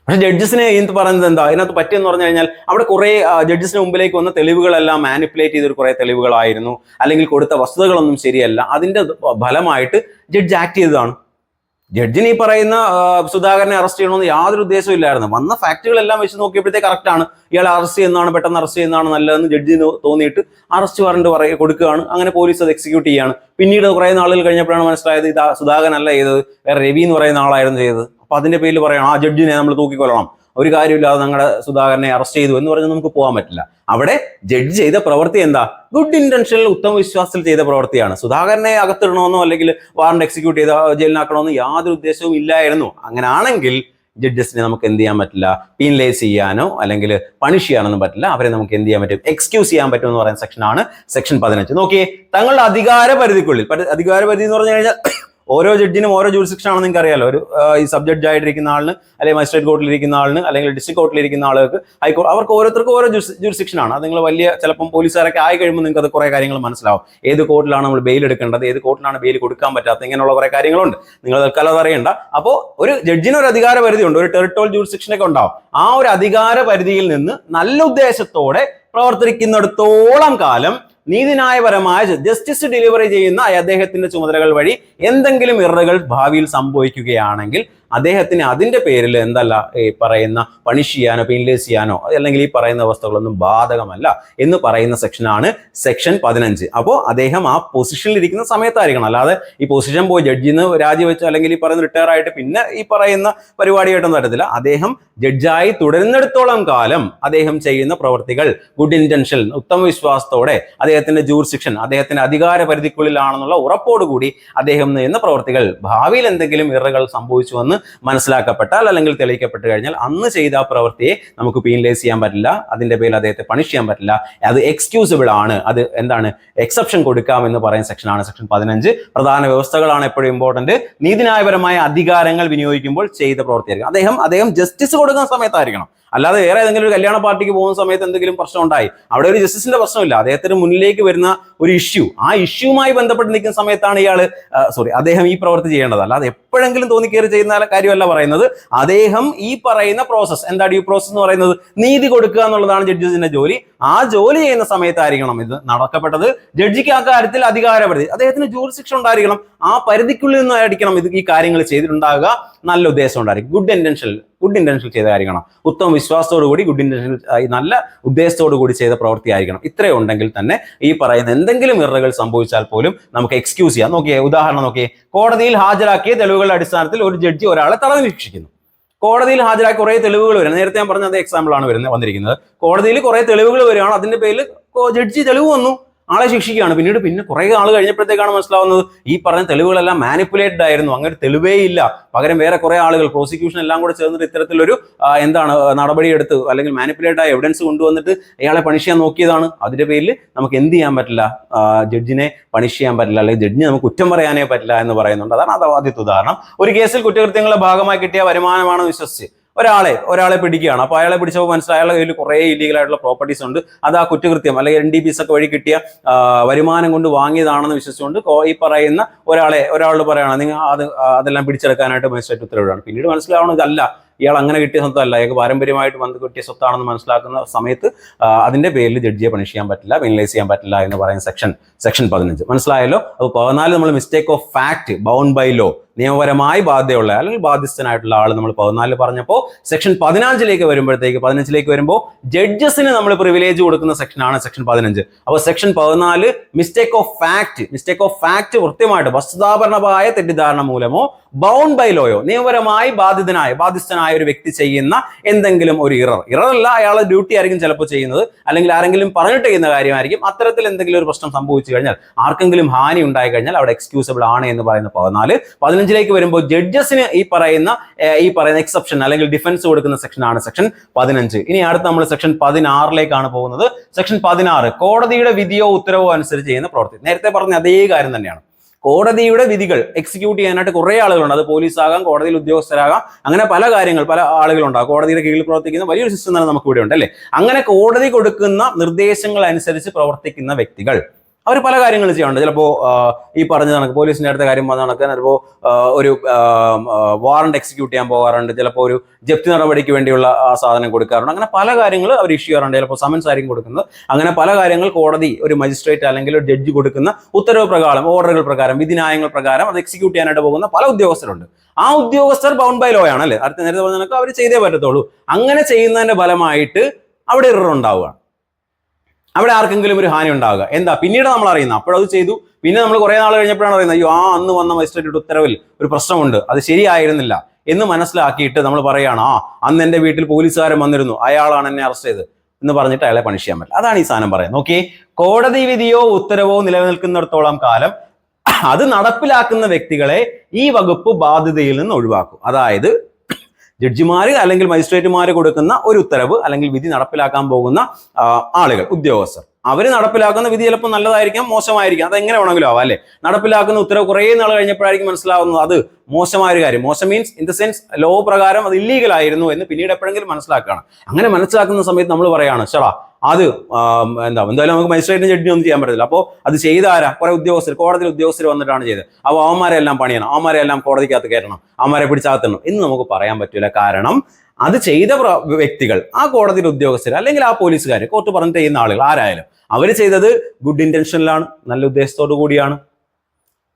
പക്ഷെ ജഡ്ജസിനെ എന്ത് പറയുന്നത് എന്താ ഇതിനകത്ത് പറ്റിയെന്ന് പറഞ്ഞു കഴിഞ്ഞാൽ അവിടെ കുറെ ജഡ്ജസിന് മുമ്പിലേക്ക് വന്ന തെളിവുകളെല്ലാം മാനിപ്പുലേറ്റ് ചെയ്തൊരു കുറെ തെളിവുകളായിരുന്നു, അല്ലെങ്കിൽ കൊടുത്ത വസ്തുതകളൊന്നും ശരിയല്ല. അതിന്റെ ഫലമായിട്ട് ജഡ്ജ് ആക്ട് ചെയ്തതാണ്. ജഡ്ജിന് ഈ പറയുന്ന സുധാകരനെ അറസ്റ്റ് ചെയ്യണമെന്ന് യാതൊരു ഉദ്ദേശവും ഇല്ലായിരുന്നു. വന്ന ഫാക്ടുകളെല്ലാം വെച്ച് നോക്കിയപ്പോഴത്തേക്ക് കറക്റ്റാണ്, ഇയാൾ അറസ്റ്റ് ചെയ്യുന്നതാണ്, പെട്ടെന്ന് അറസ്റ്റ് ചെയ്യുന്നതാണ് നല്ലതെന്ന് ജഡ്ജിന് തോന്നിയിട്ട് അറസ്റ്റ് വാറണ്ട് കൊടുക്കുകയാണ്. അങ്ങനെ പോലീസ് അത് എക്സിക്യൂട്ട് ചെയ്യാണ്. പിന്നീട് കുറെ നാളുകൾ കഴിഞ്ഞപ്പോഴാണ് മനസ്സിലായത് ഇത് സുധാകരനല്ല ചെയ്തത്, വേറെ രവി എന്ന് പറയുന്ന ആളായിരുന്നു ചെയ്തത്. അപ്പൊ അതിന്റെ പേരിൽ പറയണം ആ ജഡ്ജിനെ നമ്മൾ തൂക്കിക്കൊല്ലണം, ഒരു കാര്യമില്ലാതെ ഞങ്ങളുടെ സുധാകരനെ അറസ്റ്റ് ചെയ്തു എന്ന് പറഞ്ഞാൽ നമുക്ക് പോകാൻ പറ്റില്ല. അവിടെ ജഡ്ജ് ചെയ്ത പ്രവൃത്തി എന്താ? ഗുഡ് ഇന്റൻഷനിൽ ഉത്തമ വിശ്വാസത്തിൽ ചെയ്ത പ്രവൃത്തിയാണ്. സുധാകരനെ അകത്തിടണമെന്നോ അല്ലെങ്കിൽ വാറണ്ട് എക്സിക്യൂട്ട് ചെയ്ത ജയിലിനാക്കണമെന്നോ യാതൊരു ഉദ്ദേശവും ഇല്ലായിരുന്നു. അങ്ങനെയാണെങ്കിൽ ജഡ്ജസിനെ നമുക്ക് എന്ത് ചെയ്യാൻ പറ്റില്ല? പീനലൈസ് ചെയ്യാനോ അല്ലെങ്കിൽ പണിഷ് ചെയ്യാനൊന്നും പറ്റില്ല. അവരെ നമുക്ക് എന്ത് ചെയ്യാൻ പറ്റും? എക്സ്ക്യൂസ് ചെയ്യാൻ പറ്റും എന്ന് പറയുന്ന സെക്ഷനാണ് സെക്ഷൻ 15. നോക്കിയേ, തങ്ങളുടെ അധികാര പരിധിക്കുള്ളിൽ, അധികാര പരിധി എന്ന് പറഞ്ഞു കഴിഞ്ഞാൽ ഓരോ ജഡ്ജിനും ഓരോ ജൂറിസ്ഡിക്ഷൻ ആണെന്ന് നിങ്ങൾക്ക് അറിയാലോ. ഒരു ഈ സബ് ജഡ്ജ് ആയിട്ടിരിക്കുന്ന ആളിന്, അല്ലെങ്കിൽ മജിസ്ട്രേറ്റ് കോർട്ടിലിരിക്കുന്ന ആളിന്, അല്ലെങ്കിൽ ഡിസ്ട്രിക്ട് കോർട്ടിലിരിക്കുന്ന ആളുകൾക്ക്, ഹൈക്കോടതി, അവർക്ക് ഓരോരുത്തർക്കും ഓരോ ജൂറിസ്ഡിക്ഷൻ ആണ്. അത് നിങ്ങൾ വലിയ ചിലപ്പം പോലീസുകാരൊക്കെ ആയി കഴിയുമ്പോൾ നിങ്ങൾക്ക് അത് കുറെ കാര്യങ്ങൾ മനസ്സിലാവും. ഏത് കോർട്ടിലാണ് നമ്മൾ ബെയിൽ എടുക്കേണ്ടത്, ഏത് കോർട്ടിലാണ് ബെയിൽ കൊടുക്കാൻ പറ്റാത്തത്, ഇങ്ങനെയുള്ള കുറെ കാര്യങ്ങളുണ്ട്. നിങ്ങൾ തൽക്കാലം അത് അറിയണ്ട. അപ്പോൾ ഒരു ജഡ്ജിന് ഒരു അധികാര പരിധി ഉണ്ട്, ഒരു ടെറിട്ടോറിയൽ ജൂറിസ്ഡിക്ഷനൊക്കെ ഉണ്ടാവും. ആ ഒരു അധികാര പരിധിയിൽ നിന്ന് നല്ല ഉദ്ദേശത്തോടെ പ്രവർത്തിക്കുന്നിടത്തോളം കാലം നീതിന്യായപരമായ ജസ്റ്റിസ് ഡെലിവറി ചെയ്യുന്ന അദ്ദേഹത്തിന്റെ ചുമതലകൾ വഴി എന്തെങ്കിലും ഇററുകൾ ഭാവിയിൽ സംഭവിക്കുകയാണെങ്കിൽ അദ്ദേഹത്തിന് അതിന്റെ പേരിൽ എന്തല്ല ഈ പറയുന്ന പണിഷ് ചെയ്യാനോ പീനലൈസ് ചെയ്യാനോ അല്ലെങ്കിൽ ഈ പറയുന്ന അവസ്ഥകളൊന്നും ബാധകമല്ല എന്ന് പറയുന്ന സെക്ഷനാണ് സെക്ഷൻ 15. അപ്പോൾ അദ്ദേഹം ആ പൊസിഷനിൽ ഇരിക്കുന്ന സമയത്തായിരിക്കണം. അല്ലാതെ ഈ പൊസിഷൻ പോയി ജഡ്ജിന്ന് രാജിവെച്ച് അല്ലെങ്കിൽ ഈ പറയുന്ന റിട്ടയർ ആയിട്ട് പിന്നെ ഈ പറയുന്ന പരിപാടിയായിട്ടൊന്നും വരത്തില്ല. അദ്ദേഹം ജഡ്ജായി തുടരുന്നിടത്തോളം കാലം അദ്ദേഹം ചെയ്യുന്ന പ്രവൃത്തികൾ ഗുഡ് ഇന്റൻഷൻ, ഉത്തമ വിശ്വാസത്തോടെ, അദ്ദേഹത്തിന്റെ ജൂറിസ്ഡിക്ഷൻ അദ്ദേഹത്തിന്റെ അധികാര പരിധിക്കുള്ളിലാണെന്നുള്ള ഉറപ്പോടുകൂടി അദ്ദേഹം ചെയ്യുന്ന പ്രവൃത്തികൾ ഭാവിയിൽ എന്തെങ്കിലും ഇററുകൾ സംഭവിച്ചുവെന്ന് മനസ്സിലാക്കപ്പെട്ടാൽ അല്ലെങ്കിൽ തെളിയിക്കപ്പെട്ട് കഴിഞ്ഞാൽ അന്ന് ചെയ്ത ആ പ്രവൃത്തിയെ നമുക്ക് പീനലൈസ് ചെയ്യാൻ പറ്റില്ല. അതിന്റെ പേരിൽ അദ്ദേഹത്തെ പണിഷ് ചെയ്യാൻ പറ്റില്ല. അത് എക്സ്ക്യൂസിബിൾ ആണ്. അത് എന്താണ്? എക്സെപ്ഷൻ കൊടുക്കാം എന്ന് പറയുന്ന സെക്ഷനാണ് സെക്ഷൻ 15. പ്രധാന വ്യവസ്ഥകളാണ് എപ്പോഴും ഇമ്പോർട്ടന്റ്. നീതിന്യായപരമായ അധികാരങ്ങൾ വിനിയോഗിക്കുമ്പോൾ ചെയ്ത പ്രവൃത്തിയായിരിക്കും. അദ്ദേഹം ജസ്റ്റിസ് കൊടുക്കുന്ന സമയത്തായിരിക്കണം. അല്ലാതെ വേറെ ഏതെങ്കിലും ഒരു കല്യാണ പാർട്ടിക്ക് പോകുന്ന സമയത്ത് എന്തെങ്കിലും പ്രശ്നം ഉണ്ടായി, അവിടെ ഒരു ജസ്റ്റിസിന്റെ പ്രശ്നമില്ല. അദ്ദേഹത്തിന് മുന്നിലേക്ക് വരുന്ന ഒരു ഇഷ്യൂ, ആ ഇഷ്യൂമായി ബന്ധപ്പെട്ട് നിൽക്കുന്ന സമയത്താണ് അദ്ദേഹം ഈ പ്രവൃത്തി ചെയ്യേണ്ടത്. അല്ലാതെ എപ്പോഴെങ്കിലും തോന്നിക്കേറി ചെയ്യുന്ന കാര്യമല്ല പറയുന്നത്. അദ്ദേഹം ഈ പറയുന്ന പ്രോസസ്, എന്താ ഡ്യൂ പ്രോസസ് എന്ന് പറയുന്നത്? നീതി കൊടുക്കുക എന്നുള്ളതാണ് ജഡ്ജസിന്റെ ജോലി. ആ ജോലി ചെയ്യുന്ന സമയത്തായിരിക്കണം ഇത് നടക്കപ്പെട്ടത്. ജഡ്ജിക്ക് ആ കാര്യത്തിൽ അധികാരപരിധി, അദ്ദേഹത്തിന് ജൂറിസ്ഡിക്ഷൻ ഉണ്ടായിരിക്കണം. ആ പരിധിക്കുള്ളിൽ നിന്നായിരിക്കണം ഈ കാര്യങ്ങൾ ചെയ്തിട്ടുണ്ടാകുക. നല്ല ഉദ്ദേശം ഉണ്ടായിരിക്കും. ഗുഡ് ഇന്റൻഷൻ ചെയ്ത കാര്യമാണ്. ഉത്തമ വിശ്വാസത്തോടു കൂടി ഗുഡ് ഇന്റൻഷൻ, നല്ല ഉദ്ദേശത്തോടു കൂടി ചെയ്ത പ്രവൃത്തി ആയിരിക്കണം. ഇത്രയും ഉണ്ടെങ്കിൽ തന്നെ ഈ പറയുന്ന എന്തെങ്കിലും ഇററുകൾ സംഭവിച്ചാൽ പോലും നമുക്ക് എക്സ്ക്യൂസ് ചെയ്യാം. നോക്കിയേ, ഉദാഹരണം നോക്കിയേ. കോടതിയിൽ ഹാജരാക്കിയ തെളിവുകളുടെ അടിസ്ഥാനത്തിൽ ഒരു ജഡ്ജി ഒരാളെ തടവിൽ ശിക്ഷിക്കുന്നു. കോടതിയിൽ ഹാജരാക്കി കുറെ തെളിവുകൾ വരും. നേരത്തെ ഞാൻ പറഞ്ഞ അതേ എക്സാമ്പിൾ ആണ് വന്നിരിക്കുന്നത്. കോടതിയിൽ കുറെ തെളിവുകൾ വരികയാണ്. അതിന്റെ പേരിൽ ജഡ്ജി തെളിവ് വന്നു, ആളെ ശിക്ഷിക്കുകയാണ്. പിന്നെ കുറെ ആൾ കഴിഞ്ഞപ്പോഴത്തേക്കാണ് മനസ്സിലാവുന്നത് ഈ പറഞ്ഞ തെളിവുകളെല്ലാം മാനിപ്പുലേറ്റഡ് ആയിരുന്നു, അങ്ങനെ തെളിവേ ഇല്ല. പകരം വേറെ കുറെ ആളുകൾ, പ്രോസിക്യൂഷൻ എല്ലാം കൂടെ ചേർന്നിട്ട് ഇത്തരത്തിലൊരു നടപടി എടുത്ത് അല്ലെങ്കിൽ മാനിപ്പുലേറ്റഡ് ആയ എവിഡൻസ് കൊണ്ടുവന്നിട്ട് അയാളെ പണിഷ് ചെയ്യാൻ നോക്കിയതാണ്. അതിന്റെ പേരിൽ നമുക്ക് എന്ത് ചെയ്യാൻ പറ്റില്ല? ജഡ്ജിനെ പണിഷ് ചെയ്യാൻ പറ്റില്ല, അല്ലെങ്കിൽ ജഡ്ജിനെ നമുക്ക് കുറ്റം പറയാനേ പറ്റില്ല എന്ന് പറയുന്നുണ്ട്. അതാണ് അത് ആദ്യത്തെ ഉദാഹരണം. ഒരു കേസിൽ കുറ്റകൃത്യങ്ങളുടെ ഭാഗമായി കിട്ടിയ വരുമാനമാണെന്ന് വിശ്വസിച്ച് ഒരാളെ പിടിക്കുകയാണ്. അപ്പോൾ അയാളെ പിടിച്ചപ്പോൾ മനസ്സിലായി അയാളുടെ കയ്യിൽ കുറേ ഇല്ലീഗൽ ആയിട്ടുള്ള പ്രോപ്പർട്ടീസ് ഉണ്ട്. അത് ആ കുറ്റകൃത്യം അല്ലെങ്കിൽ NDPS ഒക്കെ വഴി കിട്ടിയ വരുമാനം കൊണ്ട് വാങ്ങിയതാണെന്ന് വിശ്വസിച്ചുകൊണ്ട് ഈ പറയുന്ന ഒരാളോട് പറയാണ് നിങ്ങൾ അതെല്ലാം പിടിച്ചെടുക്കാനായിട്ട് മജിസ്ട്രേറ്റ് ഉത്തരവിടുകയാണ്. പിന്നീട് മനസ്സിലാവണം ഇതല്ല, ഇയാൾ അങ്ങനെ കിട്ടിയ സ്വത്തല്ല, അയാൾക്ക് പാരമ്പര്യമായിട്ട് വന്ന് കിട്ടിയ സ്വത്താണെന്ന് മനസ്സിലാക്കുന്ന സമയത്ത് അതിന്റെ പേരിൽ ജഡ്ജിയെ പണിഷ് ചെയ്യാൻ പറ്റില്ല, പെനലൈസ് ചെയ്യാൻ പറ്റില്ല എന്ന് പറയുന്ന സെക്ഷൻ 15 മനസ്സിലായല്ലോ. അപ്പോൾ 14 നമ്മൾ mistake of fact bound by law, നിയമപരമായി ബാധ്യതയുള്ള അല്ലെങ്കിൽ ബാധ്യസ്ഥനായിട്ടുള്ള ആൾ നമ്മൾ 14 പറഞ്ഞപ്പോൾ സെക്ഷൻ 15ലേക്ക് വരുമ്പോൾ ജഡ്ജസിന് നമ്മൾ പ്രിവിലേജ് കൊടുക്കുന്ന സെക്ഷനാണ് സെക്ഷൻ 15. അപ്പോൾ സെക്ഷൻ 14 മിസ്റ്റേക്ക് ഓഫ് ഫാക്ട് കൃത്യമായിട്ട് വസ്തുതാപരമായ തെറ്റിദ്ധാരണ മൂലമോ ബൗണ്ട് ബൈ ലോയോ നിയമപരമായി ബാധ്യസ്ഥനായ ഒരു വ്യക്തി ചെയ്യുന്ന എന്തെങ്കിലും ഒരു ഇററല്ല, അയാളെ ഡ്യൂട്ടി ആയിരിക്കും ചിലപ്പോൾ ചെയ്യുന്നത്, അല്ലെങ്കിൽ ആരെങ്കിലും പറഞ്ഞിട്ട് ചെയ്യുന്ന കാര്യമായിരിക്കും. അത്തരത്തിൽ എന്തെങ്കിലും ഒരു പ്രശ്നം സംഭവിച്ചു കഴിഞ്ഞാൽ, ആർക്കെങ്കിലും ഹാനി ഉണ്ടായി കഴിഞ്ഞാൽ അവിടെ എക്സ്ക്യൂസബിൾ ആണ് എന്ന് പറയുന്ന 14. 15 15ലേക്ക് വരുമ്പോൾ ജഡ്ജസിന് ഈ പറയുന്ന എക്സെപ്ഷൻ അല്ലെങ്കിൽ ഡിഫൻസ് കൊടുക്കുന്ന സെക്ഷനാണ് സെക്ഷൻ 15. ഇനി അടുത്ത് നമ്മൾ സെക്ഷൻ 16ലേക്കാണ് പോകുന്നത്. സെക്ഷൻ 16 കോടതിയുടെ വിധിയോ ഉത്തരവോ അനുസരിച്ച് ചെയ്യുന്ന പ്രവൃത്തി. നേരത്തെ പറഞ്ഞ അതേ കാര്യം തന്നെയാണ്. കോടതിയുടെ വിധികൾ എക്സിക്യൂട്ട് ചെയ്യാനായിട്ട് കുറെ ആളുകളുണ്ട്. അത് പോലീസാകാം, കോടതിയിൽ ഉദ്യോഗസ്ഥരാകാം, അങ്ങനെ പല ആളുകളുണ്ടാകും. കോടതിയുടെ കീഴിൽ പ്രവർത്തിക്കുന്ന വലിയൊരു സിസ്റ്റം തന്നെ നമുക്ക് ഇവിടെ ഉണ്ട് അല്ലേ. അങ്ങനെ കോടതി കൊടുക്കുന്ന നിർദ്ദേശങ്ങൾ അനുസരിച്ച് പ്രവർത്തിക്കുന്ന വ്യക്തികൾ അവർ പല കാര്യങ്ങളും ചെയ്യാറുണ്ട്. ചിലപ്പോൾ ഈ പറഞ്ഞ കണക്ക് പോലീസിന്റെ അടുത്ത കാര്യം പറഞ്ഞ കണക്ക് ചിലപ്പോൾ ഒരു വാറണ്ട് എക്സിക്യൂട്ട് ചെയ്യാൻ പോകാറുണ്ട്, ചിലപ്പോൾ ഒരു ജപ്തി നടപടിക്ക് വേണ്ടിയുള്ള സാധനം കൊടുക്കാറുണ്ട്. അങ്ങനെ പല കാര്യങ്ങൾ അവർ ഇഷ്യൂ ചെയ്യാറുണ്ട്. ചിലപ്പോൾ സമൻസ് ആയിരിക്കും കൊടുക്കുന്നത്. അങ്ങനെ പല കാര്യങ്ങൾ കോടതി ഒരു മജിസ്ട്രേറ്റ് അല്ലെങ്കിൽ ഒരു ജഡ്ജി കൊടുക്കുന്ന ഉത്തരവ് പ്രകാരം, ഓർഡറുകൾ പ്രകാരം, വിധിന്യായങ്ങൾ പ്രകാരം അത് എക്സിക്യൂട്ട് ചെയ്യാനായിട്ട് പോകുന്ന പല ഉദ്യോഗസ്ഥരുണ്ട്. ആ ഉദ്യോഗസ്ഥർ ബൗണ്ട് ബൈ ലോ ആണ് അല്ലേ. അടുത്ത നേരത്തെ പറഞ്ഞ കണക്ക് അവർ ചെയ്തേ പറ്റത്തുള്ളൂ. അങ്ങനെ ചെയ്യുന്നതിന്റെ ഫലമായിട്ട് അവിടെ എറർ ഉണ്ടാവുകയാണ്. അവിടെ ആർക്കെങ്കിലും ഒരു ഹാനി ഉണ്ടാവുക. എന്താ പിന്നീട് നമ്മൾ അറിയുന്നത്. അപ്പോഴത് ചെയ്തു, പിന്നെ നമ്മൾ കുറെ നാൾ കഴിഞ്ഞപ്പോഴാണ് അറിയുന്നത് അയ്യോ അന്ന് വന്ന മജിസ്ട്രേറ്റ് ഉത്തരവിൽ ഒരു പ്രശ്നമുണ്ട്, അത് ശരിയായിരുന്നില്ല എന്ന് മനസ്സിലാക്കിയിട്ട് നമ്മൾ പറയുകയാണ് അന്ന് എൻ്റെ വീട്ടിൽ പോലീസുകാരൻ വന്നിരുന്നു, അയാളാണ് എന്നെ അറസ്റ്റ് ചെയ്തത് എന്ന് പറഞ്ഞിട്ട് അയാളെ പണിഷ് ചെയ്യാൻ പറ്റില്ല. അതാണ് ഈ സാധനം പറയുന്നത്. ഓക്കെ, കോടതി വിധിയോ ഉത്തരവോ നിലനിൽക്കുന്നിടത്തോളം കാലം അത് നടപ്പിലാക്കുന്ന വ്യക്തികളെ ഈ വകുപ്പ് ബാധ്യതയിൽ നിന്ന് ഒഴിവാക്കും. അതായത് ജഡ്ജിമാര് അല്ലെങ്കിൽ മജിസ്ട്രേറ്റുമാര് കൊടുക്കുന്ന ഒരു ഉത്തരവ് അല്ലെങ്കിൽ വിധി നടപ്പിലാക്കാൻ പോകുന്ന ആളുകൾ, ഉദ്യോഗസ്ഥർ, അവര് നടപ്പിലാക്കുന്ന വിധി ചിലപ്പോൾ നല്ലതായിരിക്കാം, മോശമായിരിക്കാം, അത് എങ്ങനെ വേണമെങ്കിലും ആവാം അല്ലെ. നടപ്പിലാക്കുന്ന ഉത്തരവ് കുറേ നാൾ കഴിഞ്ഞപ്പോഴായിരിക്കും മനസ്സിലാവുന്നത് അത് മോശമായ ഒരു കാര്യം. മോശം means in the sense law പ്രകാരം അത് ഇല്ലീഗൽ ആയിരുന്നു എന്ന് പിന്നീട് എപ്പോഴെങ്കിലും മനസ്സിലാക്കുകയാണ്. അങ്ങനെ മനസ്സിലാക്കുന്ന സമയത്ത് നമ്മൾ പറയാണ് ചേടാ അത് എന്തായാലും നമുക്ക് മജിസ്ട്രേറ്റിന് ജഡ്ജി ഒന്നും ചെയ്യാൻ പറ്റില്ല. അപ്പോൾ അത് ചെയ്താരാ? കുറെ ഉദ്യോഗസ്ഥർ, കോടതിയിൽ ഉദ്യോഗസ്ഥർ വന്നിട്ടാണ് ചെയ്തത്. അപ്പോൾ അവന്മാരെല്ലാം പണിയണം, അവന്മാരെല്ലാം കോടതിക്കകത്ത് കയറ്റണം, അവന്മാരെ പിടിച്ചാകത്തണം എന്ന് നമുക്ക് പറയാൻ പറ്റില്ല. കാരണം അത് ചെയ്ത വ്യക്തികൾ, ആ കോടതിയുടെ ഉദ്യോഗസ്ഥർ അല്ലെങ്കിൽ ആ പോലീസുകാർ, കോർട്ട് പറഞ്ഞിട്ട് ചെയ്യുന്ന ആളുകൾ ആരായാലും അവർ ചെയ്തത് ഗുഡ് ഇന്റൻഷനിലാണ്, നല്ല ഉദ്ദേശത്തോടു കൂടിയാണ്.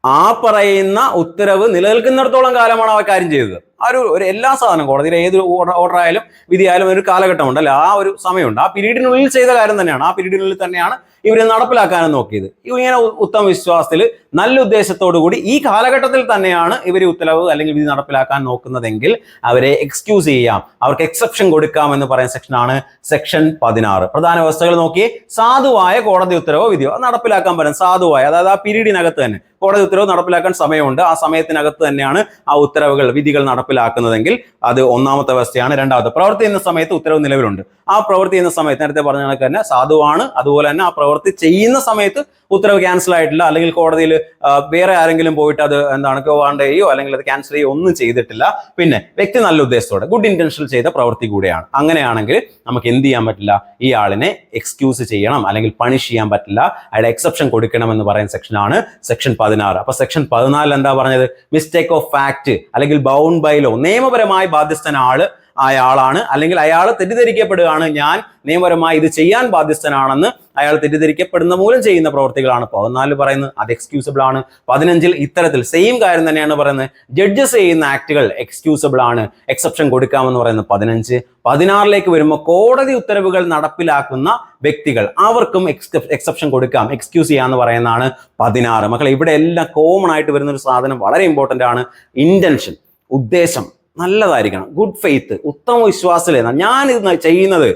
ആ പറയുന്ന ഉത്തരവ് നിലനിൽക്കുന്നിടത്തോളം കാലമാണ് ആ കാര്യം ചെയ്തത്. ആ ഒരു എല്ലാ സാധനം കോടതിയിലെ ഏത് ഓർഡർ ആയാലും വിധി ആയാലും ഒരു കാലഘട്ടമുണ്ട് അല്ലെ, ആ ഒരു സമയമുണ്ട്. ആ പീരീഡിനുള്ളിൽ ചെയ്ത കാര്യം തന്നെയാണ്. ആ പീരീഡിനുള്ളിൽ തന്നെയാണ് ഇവരെ നടപ്പിലാക്കാനും നോക്കിയത്. ഇങ്ങനെ ഉത്തമ വിശ്വാസത്തിൽ നല്ല ഉദ്ദേശത്തോടു കൂടി ഈ കാലഘട്ടത്തിൽ തന്നെയാണ് ഇവർ ഉത്തരവ് അല്ലെങ്കിൽ വിധി നടപ്പിലാക്കാൻ നോക്കുന്നതെങ്കിൽ അവരെ എക്സ്ക്യൂസ് ചെയ്യാം, അവർക്ക് എക്സെപ്ഷൻ കൊടുക്കാം എന്ന് പറയുന്ന സെക്ഷനാണ് സെക്ഷൻ 16. പ്രധാന വ്യവസ്ഥകൾ നോക്കിയേ. സാധുവായ കോടതി ഉത്തരവോ വിധിയോ നടപ്പിലാക്കാൻ പറ്റും. സാധുവായ, അതായത് ആ പീരീഡിനകത്ത് തന്നെ കോടതി ഉത്തരവ് നടപ്പിലാക്കാൻ സമയമുണ്ട്, ആ സമയത്തിനകത്ത് തന്നെയാണ് ആ ഉത്തരവുകൾ, വിധികൾ നടപ്പിലാക്കുന്നതെങ്കിൽ അത് ഒന്നാമത്തെ വ്യവസ്ഥയാണ്. രണ്ടാമത്തെ, പ്രവൃത്തി ചെയ്യുന്ന സമയത്ത് ഉത്തരവ് നിലവിലുണ്ട്. ആ പ്രവൃത്തി ചെയ്യുന്ന സമയത്ത് നേരത്തെ പറഞ്ഞ കണക്ക് തന്നെ സാധുവാണ്. അതുപോലെ തന്നെ ആ പ്രവൃത്തി ചെയ്യുന്ന സമയത്ത് ഉത്തരവ് ക്യാൻസൽ ആയിട്ടില്ല, അല്ലെങ്കിൽ കോടതിയിൽ വേറെ ആരെങ്കിലും പോയിട്ട് അത് വാണ്ട് ചെയ്യോ അല്ലെങ്കിൽ അത് ക്യാൻസൽ ചെയ്യോ ഒന്നും ചെയ്തിട്ടില്ല. പിന്നെ വ്യക്തി നല്ല ഉദ്ദേശത്തോടെ ഗുഡ് ഇന്റൻഷൻ ചെയ്ത പ്രവൃത്തി കൂടെയാണ്. അങ്ങനെയാണെങ്കിൽ നമുക്ക് എന്ത് ചെയ്യാൻ പറ്റില്ല, ഈ ആളിനെ എക്സ്ക്യൂസ് ചെയ്യണം അല്ലെങ്കിൽ പണിഷ് ചെയ്യാൻ പറ്റില്ല, അയാളെ എക്സെപ്ഷൻ കൊടുക്കണം എന്ന് പറയുന്ന സെക്ഷനാണ് സെക്ഷൻ 16. അപ്പൊ സെക്ഷൻ 14 എന്താ പറഞ്ഞത്? മിസ്റ്റേക്ക് ഓഫ് ഫാക്ട് അല്ലെങ്കിൽ ബൗണ്ട് ബൈ ലോ, നിയമപരമായി ബാധ്യസ്ഥനാണ് അയാളാണ്, അല്ലെങ്കിൽ അയാൾ തെറ്റിദ്ധരിക്കപ്പെടുകയാണ്, ഞാൻ നിയമപരമായി ഇത് ചെയ്യാൻ ബാധ്യസ്ഥനാണെന്ന് അയാൾ തെറ്റിദ്ധരിക്കപ്പെടുന്ന മൂലം ചെയ്യുന്ന പ്രവൃത്തികളാണ് 14 പറയുന്നത്. അത് എക്സ്ക്യൂസബിൾ ആണ്. 15 ഇത്തരത്തിൽ സെയിം കാര്യം തന്നെയാണ് പറയുന്നത്. ജഡ്ജസ് ചെയ്യുന്ന ആക്ടുകൾ എക്സ്ക്യൂസബിൾ ആണ്, എക്സെപ്ഷൻ കൊടുക്കാമെന്ന് പറയുന്നത് 15. 16ലേക്ക് വരുമ്പോൾ കോടതി ഉത്തരവുകൾ നടപ്പിലാക്കുന്ന വ്യക്തികൾ, അവർക്കും എക്സെപ്ഷൻ കൊടുക്കാം, എക്സ്ക്യൂസ് ചെയ്യാന്ന് പറയുന്നതാണ് 16. മക്കളെ, ഇവിടെ എല്ലാം കോമൺ ആയിട്ട് വരുന്ന ഒരു സാധനം വളരെ ഇമ്പോർട്ടന്റ് ആണ്. ഇന്റൻഷൻ, ഉദ്ദേശം നല്ലതായിരിക്കണം. ഗുഡ് ഫെയ്ത്ത്, ഉത്തമ വിശ്വാസത്തിലാണ് ഞാൻ ഇത് ചെയ്യുന്നത്,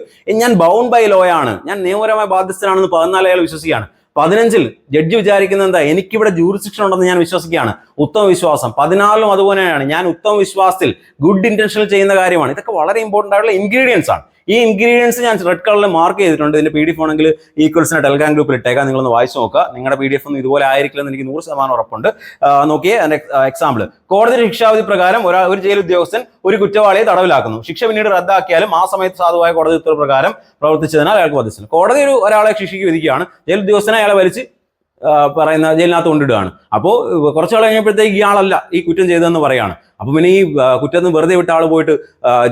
ഞാൻ ബൗണ്ട് ബൈ ലോ ആണ്, ഞാൻ നിയമപരമായ ബാധ്യസ്ഥനാണെന്ന് 14 അയാൾ വിശ്വസിക്കുകയാണ്. 15 ജഡ്ജി വിചാരിക്കുന്നത് എന്താ? എനിക്കിവിടെ ജൂറിസ്ഡിക്ഷൻ ഉണ്ടെന്ന് ഞാൻ വിശ്വസിക്കുകയാണ്. ഉത്തമ വിശ്വാസം. 14 അതുപോലെയാണ്, ഞാൻ ഉത്തമ വിശ്വാസത്തിൽ ഗുഡ് ഇന്റൻഷനിൽ ചെയ്യുന്ന കാര്യമാണ്. ഇതൊക്കെ വളരെ ഇമ്പോർട്ടന്റ് ആയിട്ടുള്ള ഇൻഗ്രീഡിയൻസ് ആണ്. ഈ ഇൻഗ്രീഡിയൻസ് ഞാൻ റെഡ് കളറിൽ മാർക്ക് ചെയ്തിട്ടുണ്ട്. ഇതിന്റെ PDF ആണെങ്കിൽ ഈക്വൽസിന്റെ ടെലഗ്രാം ഗ്രൂപ്പിൽ ഇട്ടേക്കാം, നിങ്ങളൊന്ന് വായിച്ചു നോക്കുക. നിങ്ങളുടെ PDF ഒന്നും ഇതുപോലെ ആയിരിക്കില്ലെന്ന് എനിക്ക് 100% ഉറപ്പുണ്ട്. നോക്കിയേ, അതിന്റെ എക്സാമ്പിൾ, കോടതി ശിക്ഷാവിധി പ്രകാരം ഒരു ജയിൽ ഉദ്യോഗസ്ഥൻ ഒരു കുറ്റവാളിയെ തടവിലാക്കുന്നു. ശിക്ഷ പിന്നീട് റദ്ദാക്കിയാലും ആ സമയത്ത് സാധുവായ കോടതി ഉത്തരവ് പ്രകാരം പ്രവർത്തിച്ചതിനാൽ അയാൾക്ക് ബാധ്യസ്ഥനാണ്. കോടതി ഒരാളെ ശിക്ഷയ്ക്ക് വിധിക്കുകയാണ്, ജയിൽ ഉദ്യോഗസ്ഥനെ അയാളെ വലിച്ച് പറയുന്ന ജയിലിനകത്ത് കൊണ്ടിടുകയാണ്. അപ്പോൾ കുറച്ചാൾ കഴിഞ്ഞപ്പോഴത്തേക്ക് ഇയാളല്ല ഈ കുറ്റം ചെയ്തതെന്ന് പറയാണ്. അപ്പൊ പിന്നെ ഈ കുറ്റത്തിന് വെറുതെ വിട്ട ആൾ പോയിട്ട്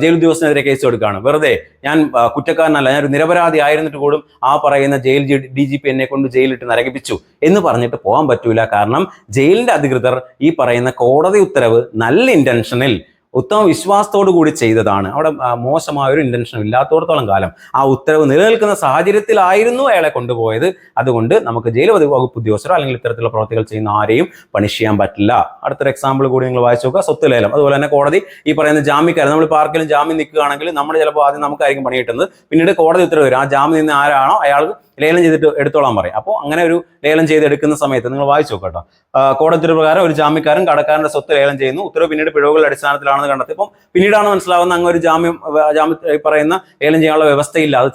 ജയിൽ ഉദ്യോഗസ്ഥനെതിരെ കേസ് എടുക്കുകയാണ്. വെറുതെ ഞാൻ കുറ്റക്കാരനല്ല, ഞാനൊരു നിരപരാധി ആയിരുന്നിട്ട് കൂടും ആ പറയുന്ന ജയിൽ DGP എന്നെ കൊണ്ട് ജയിലിട്ട് നരകിപ്പിച്ചു എന്ന് പറഞ്ഞിട്ട് പോകാൻ പറ്റൂല. കാരണം ജയിലിന്റെ അധികൃതർ ഈ പറയുന്ന കോടതി ഉത്തരവ് നല്ല ഇന്റൻഷനിൽ ഉത്തമ വിശ്വാസത്തോടു കൂടി ചെയ്തതാണ്. അവിടെ മോശമായ ഒരു ഇന്റൻഷൻ ഇല്ലാത്തോടത്തോളം കാലം ആ ഉത്തരവ് നിലനിൽക്കുന്ന സാഹചര്യത്തിലായിരുന്നു അയാളെ കൊണ്ടുപോയത്. അതുകൊണ്ട് നമുക്ക് ജയിൽ വകുപ്പ് ഉദ്യോഗസ്ഥരോ അല്ലെങ്കിൽ ഇത്തരത്തിലുള്ള പ്രവർത്തികൾ ചെയ്യുന്ന ആരെയും പണിഷ് ചെയ്യാൻ പറ്റില്ല. അടുത്തൊരു എക്സാമ്പിൾ കൂടി നിങ്ങൾ വായിച്ചു നോക്കുക. സ്വത്ത് ലേലം. അതുപോലെ തന്നെ കോടതി ഈ പറയുന്ന ജാമ്യക്കാരൻ, നമ്മൾ ആർക്കെങ്കിലും ജാമ്യം നിൽക്കുകയാണെങ്കിൽ നമ്മൾ ചിലപ്പോൾ ആദ്യം നമുക്കായിരിക്കും പണി കിട്ടുന്നത്. പിന്നീട് കോടതി ഉത്തരവ് വരും, ആ ജാമ്യം നിന്ന് ആരാണോ അയാൾക്ക് ലേലം ചെയ്തിട്ട് എടുത്തോളാൻ പറയും. അപ്പോൾ അങ്ങനെ ഒരു ലേലം ചെയ്തെടുക്കുന്ന സമയത്ത് നിങ്ങൾ വായിച്ചു നോക്കട്ടോ. കോടതി ഉത്തരവ് പ്രകാരം ഒരു ജാമ്യക്കാരൻ കടക്കാരന്റെ സ്വത്ത് ലേലം ചെയ്യുന്നു. ഉത്തരവ് പിന്നീട് പിഴവുകളുടെ അടിസ്ഥാനത്തിലാണെന്ന് കണ്ടെത്തി. ഇപ്പം പിന്നീടാണ് മനസ്സിലാവുന്ന അങ്ങ് ഒരു ജാമ്യം പറയുന്ന ലേലം ചെയ്യാനുള്ള വ്യവസ്ഥയില്ല, അത്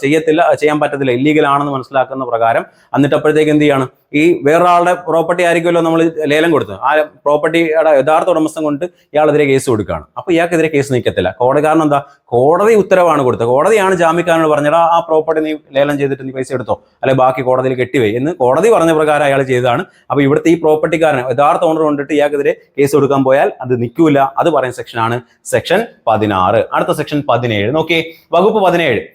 ചെയ്യാൻ പറ്റത്തില്ല, ഇല്ലീഗൽ ആണെന്ന് മനസ്സിലാക്കുന്ന പ്രകാരം എന്നിട്ട് അപ്പോഴത്തേക്ക് എന്ത് ചെയ്യാണ്, ഈ വേറൊരാളുടെ പ്രോപ്പർട്ടി ആയിരിക്കുമല്ലോ നമ്മൾ ലേലം കൊടുത്തത്, ആ പ്രോപ്പർട്ടിയുടെ യഥാർത്ഥ ഉടമസ്ഥൻ കൊണ്ട് ഇയാളെതിരെ കേസ് കൊടുക്കുകയാണ്. അപ്പോൾ ഇയാൾക്കെതിരെ കേസ് നിൽക്കത്തില്ല. കാരണം എന്താ, കോടതി ഉത്തരവാണ് കൊടുത്തത്. കോടതിയാണ് ജാമ്യക്കാരനോട് പറഞ്ഞത് ആ പ്രോപ്പർട്ടി നീ ലേലം ചെയ്തിട്ട് നീ പൈസ എടുത്തോ, അല്ലെ ബാക്കി കോടതിയിൽ കെട്ടിവേ എന്ന് കോടതി പറഞ്ഞ പ്രകാരം അയാൾ ചെയ്തതാണ്. അപ്പോൾ ഇവിടുത്തെ ഈ പ്രോപ്പർട്ടിക്കാരൻ യഥാർത്ഥ ഓണർ കൊണ്ടിട്ട് ഇയാൾക്കെതിരെ കേസ് കൊടുക്കാൻ പോയാൽ അത് നിൽക്കൂല. അത് പറയുന്ന സെക്ഷനാണ് സെക്ഷൻ 16. അടുത്ത സെക്ഷൻ 17 നോക്കിയേ. വകുപ്പ് 17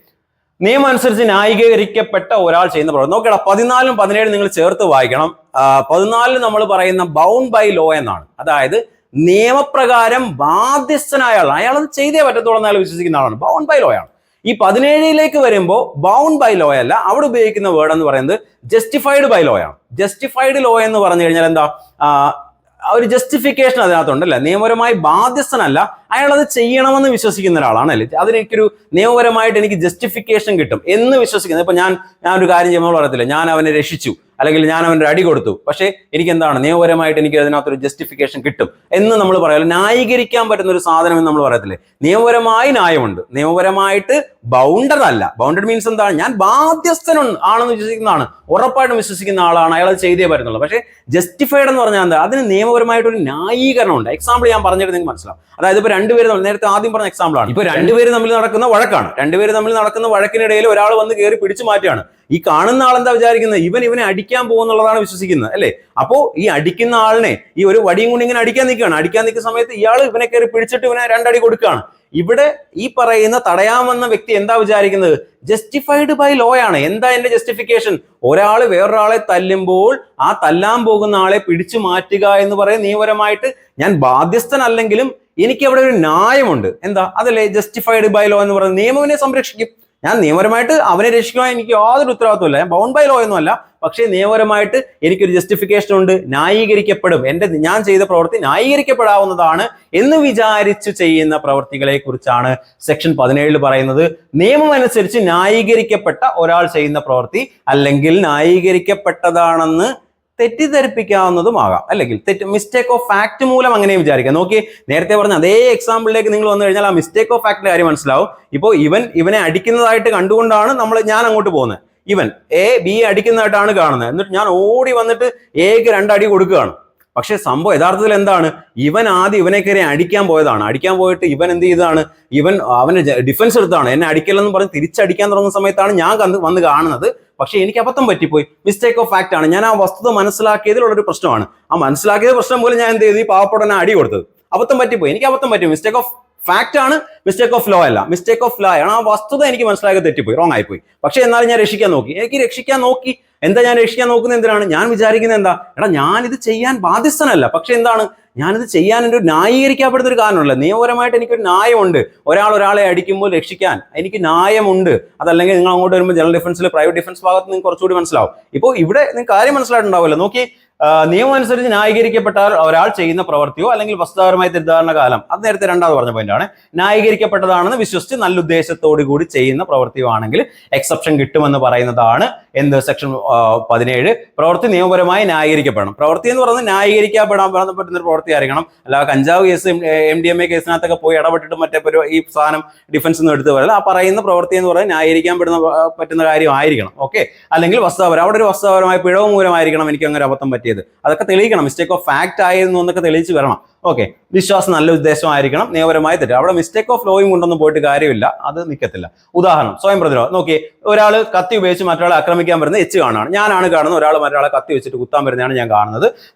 നിയമം അനുസരിച്ച് ന്യായീകരിക്കപ്പെട്ട ഒരാൾ ചെയ്യുന്ന പ്രവർത്തനം. നോക്കണം 14 17 നിങ്ങൾ ചേർത്ത് വായിക്കണം. 14 നമ്മൾ പറയുന്ന ബൗണ്ട് ബൈ ലോ എന്നാണ്. അതായത് നിയമപ്രകാരം ബാധ്യസ്ഥനായ ആൾ, അയാൾ അത് ചെയ്തേ പറ്റത്തോളം അയാൾ വിശ്വസിക്കുന്ന ആളാണ്, ബൗണ്ട് ബൈ ലോ ആണ്. ഈ 17 വരുമ്പോൾ ബൗണ്ട് ബൈ ലോ അല്ല, അവിടെ ഉപയോഗിക്കുന്ന വേർഡ് എന്ന് പറയുന്നത് ജസ്റ്റിഫൈഡ് ബൈ ലോ ആണ്. ജസ്റ്റിഫൈഡ് ലോ എന്ന് പറഞ്ഞു കഴിഞ്ഞാൽ എന്താ, ഒരു ജസ്റ്റിഫിക്കേഷൻ അതിനകത്തുണ്ട് അല്ലെ. നിയമപരമായി ബാധ്യസ്ഥനല്ല, അയാൾ അത് ചെയ്യണമെന്ന് വിശ്വസിക്കുന്ന ഒരാളാണ് അല്ലേ. അതിനെനിക്കൊരു നിയമപരമായിട്ട് എനിക്ക് ജസ്റ്റിഫിക്കേഷൻ കിട്ടും എന്ന് വിശ്വസിക്കുന്നത്. ഇപ്പൊ ഞാൻ ഒരു കാര്യം ചെയ്യുമ്പോൾ പറയത്തില്ല, ഞാൻ അവനെ രക്ഷിച്ചു അല്ലെങ്കിൽ ഞാൻ അവൻ്റെ അടി കൊടുത്തു, പക്ഷേ എനിക്ക് എന്താണ് നിയമപരമായിട്ട് എനിക്ക് അതിനകത്തൊരു ജസ്റ്റിഫിക്കേഷൻ കിട്ടും എന്ന് നമ്മൾ പറയാം. ന്യായീകരിക്കാൻ പറ്റുന്ന ഒരു സാധനം എന്ന് നമ്മൾ പറയത്തില്ലേ. നിയമപരമായി ന്യായമുണ്ട്, നിയമപരമായിട്ട് ബൗണ്ടഡ് അല്ല. ബൗണ്ടഡ് മീൻസ് എന്താണ്, ഞാൻ ബാധ്യസ്ഥനുണ്ട് ആണെന്ന് വിശ്വസിക്കുന്നതാണ്, ഉറപ്പായിട്ടും വിശ്വസിക്കുന്ന ആളാണ്, അയാൾ അത് ചെയ്തേ പറ്റുന്നുള്ളൂ. പക്ഷേ ജസ്റ്റിഫൈഡ് എന്ന് പറഞ്ഞാൽ എന്താ, അതിന് നിയമപരമായിട്ടൊരു ന്യായീകരണം ഉണ്ട്. എക്സാമ്പിൾ ഞാൻ പറഞ്ഞിട്ട് നിങ്ങൾക്ക് മനസ്സിലാവും. അതായത് ഇപ്പൊ രണ്ടുപേരും തമ്മിൽ, നേരത്തെ ആദ്യം പറഞ്ഞ എക്സാമ്പിൾ ആണ്, ഇപ്പൊ രണ്ടുപേരും തമ്മിൽ നടക്കുന്ന വഴക്കാണ്. രണ്ടുപേരും തമ്മിൽ നടക്കുന്ന വഴക്കിനിടയിൽ ഒരാൾ വന്ന് കയറി പിടിച്ചു മാറ്റുകയാണ്. ഈ കാണുന്ന ആളെന്താ വിചാരിക്കുന്നത്, ഇവനെ അടിക്കാൻ പോകുന്നുള്ളതാണ് വിശ്വസിക്കുന്നത് അല്ലേ. അപ്പോ ഈ അടിക്കുന്ന ആളിനെ ഈ ഒരു വടിയും കൊണ്ട് ഇങ്ങനെ അടിക്കാൻ നിൽക്കുന്ന സമയത്ത് ഇയാൾ ഇവനെ കയറി പിടിച്ചിട്ട് ഇവനെ രണ്ടടി കൊടുക്കുകയാണ്. ഇവിടെ ഈ പറയുന്ന തടയാമെന്ന വ്യക്തി എന്താ വിചാരിക്കുന്നത്, ജസ്റ്റിഫൈഡ് ബൈ ലോ ആണ്. എന്താ എന്റെ ജസ്റ്റിഫിക്കേഷൻ, ഒരാൾ വേറൊരാളെ തല്ലുമ്പോൾ ആ തല്ലാൻ പോകുന്ന ആളെ പിടിച്ചു മാറ്റുക എന്ന് പറയുന്നത് നിയമപരമായിട്ട് ഞാൻ ബാധ്യസ്ഥനല്ലെങ്കിലും എനിക്ക് അവിടെ ഒരു ന്യായമുണ്ട്. എന്താ അതല്ലേ ജസ്റ്റിഫൈഡ് ബൈ ലോ എന്ന് പറയുന്നത്, നിയമവിനെ സംരക്ഷിക്കും. ഞാൻ നിയമപരമായിട്ട് അവനെ രക്ഷിക്കാൻ എനിക്ക് യാതൊരു ഉത്തരവാദിത്വമില്ല, ഞാൻ ബൗണ്ട് ബൈ ലോ ഒന്നുമല്ല. പക്ഷേ നിയമപരമായിട്ട് എനിക്കൊരു ജസ്റ്റിഫിക്കേഷൻ ഉണ്ട്, ന്യായീകരിക്കപ്പെടും, ഞാൻ ചെയ്ത പ്രവൃത്തി ന്യായീകരിക്കപ്പെടാവുന്നതാണ് എന്ന് വിചാരിച്ചു ചെയ്യുന്ന പ്രവൃത്തികളെ കുറിച്ചാണ് സെക്ഷൻ 17 പറയുന്നത്. നിയമം അനുസരിച്ച് ന്യായീകരിക്കപ്പെട്ട ഒരാൾ ചെയ്യുന്ന പ്രവൃത്തി അല്ലെങ്കിൽ ന്യായീകരിക്കപ്പെട്ടതാണെന്ന് തെറ്റിദ്ധരിപ്പിക്കാവുന്നതുമാകാം, അല്ലെങ്കിൽ മിസ്റ്റേക്ക് ഓഫ് ഫാക്ട് മൂലം അങ്ങനെ വിചാരിക്കാം. നോക്കി, നേരത്തെ പറഞ്ഞ അതേ എക്സാമ്പിളിലേക്ക് നിങ്ങൾ വന്നു കഴിഞ്ഞാൽ ആ മിസ്റ്റേക്ക് ഓഫ് ഫാക്ടിന്റെ കാര്യം മനസ്സിലാവും. ഇപ്പോൾ ഇവനെ അടിക്കുന്നതായിട്ട് കണ്ടുകൊണ്ടാണ് ഞാൻ അങ്ങോട്ട് പോകുന്നത്. ഇവൻ ബി അടിക്കുന്നതായിട്ടാണ് കാണുന്നത്. എന്നിട്ട് ഞാൻ ഓടി വന്നിട്ട് എക്ക് 2 അടി കൊടുക്കുകയാണ്. പക്ഷെ സംഭവം യഥാർത്ഥത്തിൽ എന്താണ്, ഇവൻ ആദ്യം ഇവനെ കയറി അടിക്കാൻ പോയതാണ്. അടിക്കാൻ പോയിട്ട് ഇവൻ എന്ത് ചെയ്തതാണ്, അവന് ഡിഫൻസ് എടുത്താണ്. എന്നെ അടിക്കലെന്ന് പറഞ്ഞ് തിരിച്ചടിക്കാൻ തുടങ്ങുന്ന സമയത്താണ് ഞാൻ വന്ന് കാണുന്നത്. പക്ഷെ എനിക്ക് അബദ്ധം പറ്റിപ്പോയി, മിസ്റ്റേക്ക് ഓഫ് ഫാക്ട് ആണ്. ഞാൻ ആ വസ്തുത മനസ്സിലാക്കിയതിലുള്ളൊരു പ്രശ്നമാണ്. ആ മനസ്സിലാക്കിയത് പ്രശ്നം പോലും ഞാൻ എന്ത് ചെയ്തു, ഈ പാവപ്പെട്ടവനെ അടി കൊടുത്തത്. അബദ്ധം പറ്റിപ്പോയി, എനിക്ക് അബദ്ധം പറ്റി. മിസ്റ്റേക്ക് ഓഫ് ഫാക്ട് ആണ്, മിസ്റ്റേക്ക് ഓഫ് ലോ അല്ല. മിസ്റ്റേക്ക് ഓഫ് ലോ ആണ്, ആ വസ്തുത എനിക്ക് മനസ്സിലാക്കി തെറ്റിപ്പോയി, റോങ് ആയിപ്പോയി. പക്ഷെ എന്നാലും ഞാൻ രക്ഷിക്കാൻ നോക്കി. എന്താ ഞാൻ രക്ഷിക്കാൻ നോക്കുന്നത്, എന്തിനാണ് ഞാൻ വിചാരിക്കുന്നത്, എന്താ ഞാനിത് ചെയ്യാൻ ബാധ്യസ്ഥനല്ല. പക്ഷെ എന്താണ്, ഞാനിത് ചെയ്യാൻ ഒരു ന്യായീകരിക്കപ്പെടുന്ന ഒരു കാരണമല്ല. നിയമപരമായിട്ട് എനിക്കൊരു ന്യായമുണ്ട്. ഒരാളെ അടിക്കുമ്പോൾ രക്ഷിക്കാൻ എനിക്ക് ന്യായമുണ്ട്. അതല്ലെങ്കിൽ നിങ്ങൾ അങ്ങോട്ട് വരുമ്പോൾ ജനറൽ ഡിഫൻസിൽ പ്രൈവറ്റ് ഡിഫൻസ് ഭാഗത്ത് നിങ്ങൾക്ക് കുറച്ചുകൂടി മനസ്സിലാവും. ഇപ്പോൾ ഇവിടെ നിങ്ങൾക്ക് കാര്യം മനസ്സിലായിട്ടുണ്ടാവുമല്ലോ. നോക്കി, നിയമം അനുസരിച്ച് ന്യായീകരിക്കപ്പെട്ട ഒരാൾ ചെയ്യുന്ന പ്രവൃത്തിയോ അല്ലെങ്കിൽ വസ്തുതാപരമായ തെറ്റിദ്ധാരണ കാലം, അത് നേരത്തെ രണ്ടാമത് പറഞ്ഞ പോയിന്റാണ്. ന്യായീകരിക്കപ്പെട്ടതാണെന്ന് വിശ്വസിച്ച് നല്ല ഉദ്ദേശത്തോടു കൂടി ചെയ്യുന്ന പ്രവൃത്തിയോ ആണെങ്കിൽ എക്സെപ്ഷൻ കിട്ടുമെന്ന് പറയുന്നതാണ് എന്ത്, സെക്ഷൻ 17. പ്രവൃത്തി നിയമപരമായി ന്യായീകരിക്കപ്പെടണം. പ്രവൃത്തി എന്ന് പറയുന്നത് ന്യായീകരിക്കപ്പെടാൻ പറ്റുന്ന ഒരു പ്രവൃത്തി ആയിരിക്കണം. അല്ലാതെ കഞ്ചാവ് കേസ്, MDMA കേസിനകത്തൊക്കെ പോയി ഇടപെട്ടിട്ട് മറ്റേ ഈ സാധനം ഡിഫൻസ് നിന്ന് എടുത്ത് പറയില്ല. ആ പറയുന്ന പ്രവൃത്തി എന്ന് പറയുന്നത് ന്യായീകരിക്കാൻ പറ്റുന്ന കാര്യമായിരിക്കണം. ഓക്കെ, അല്ലെങ്കിൽ വസ്തുതാപരം, അവിടെ ഒരു വസ്തുതാപരമായ പിഴവ് മൂലമായിരിക്കണം എനിക്ക് അങ്ങനെ അബദ്ധം പറ്റിയത്. അതൊക്കെ തെളിയിക്കണം. മിസ്റ്റേക്ക് ഓഫ് ഫാക്ട് ആയിരുന്നു എന്നൊക്കെ തെളിയിച്ച് വരണം. ഓക്കെ, വിശ്വാസം നല്ല ഉദ്ദേശമായിരിക്കണം, നിയമപരമായി തെറ്റ്. അവിടെ മിസ്റ്റേക്ക് ഓഫ് ലോയും കൊണ്ടൊന്നും പോയിട്ട് കാര്യമില്ല, അത് നിൽക്കത്തില്ല. ഉദാഹരണം, സ്വയം പ്രതിരോധം. നോക്കിയേ, ഒരാൾ കത്തി ഉപയോഗിച്ച് മറ്റൊരാളെ ആക്രമിക്കാൻ വരുന്ന എച്ച് കാണുകയാണ്. ഞാനാണ് കാണുന്നത്, ഒരാൾ മറ്റൊരാളെ കത്തി വെച്ചിട്ട് കുത്താൻ വരുന്നതാണ് ഞാൻ കാണുന്നത്.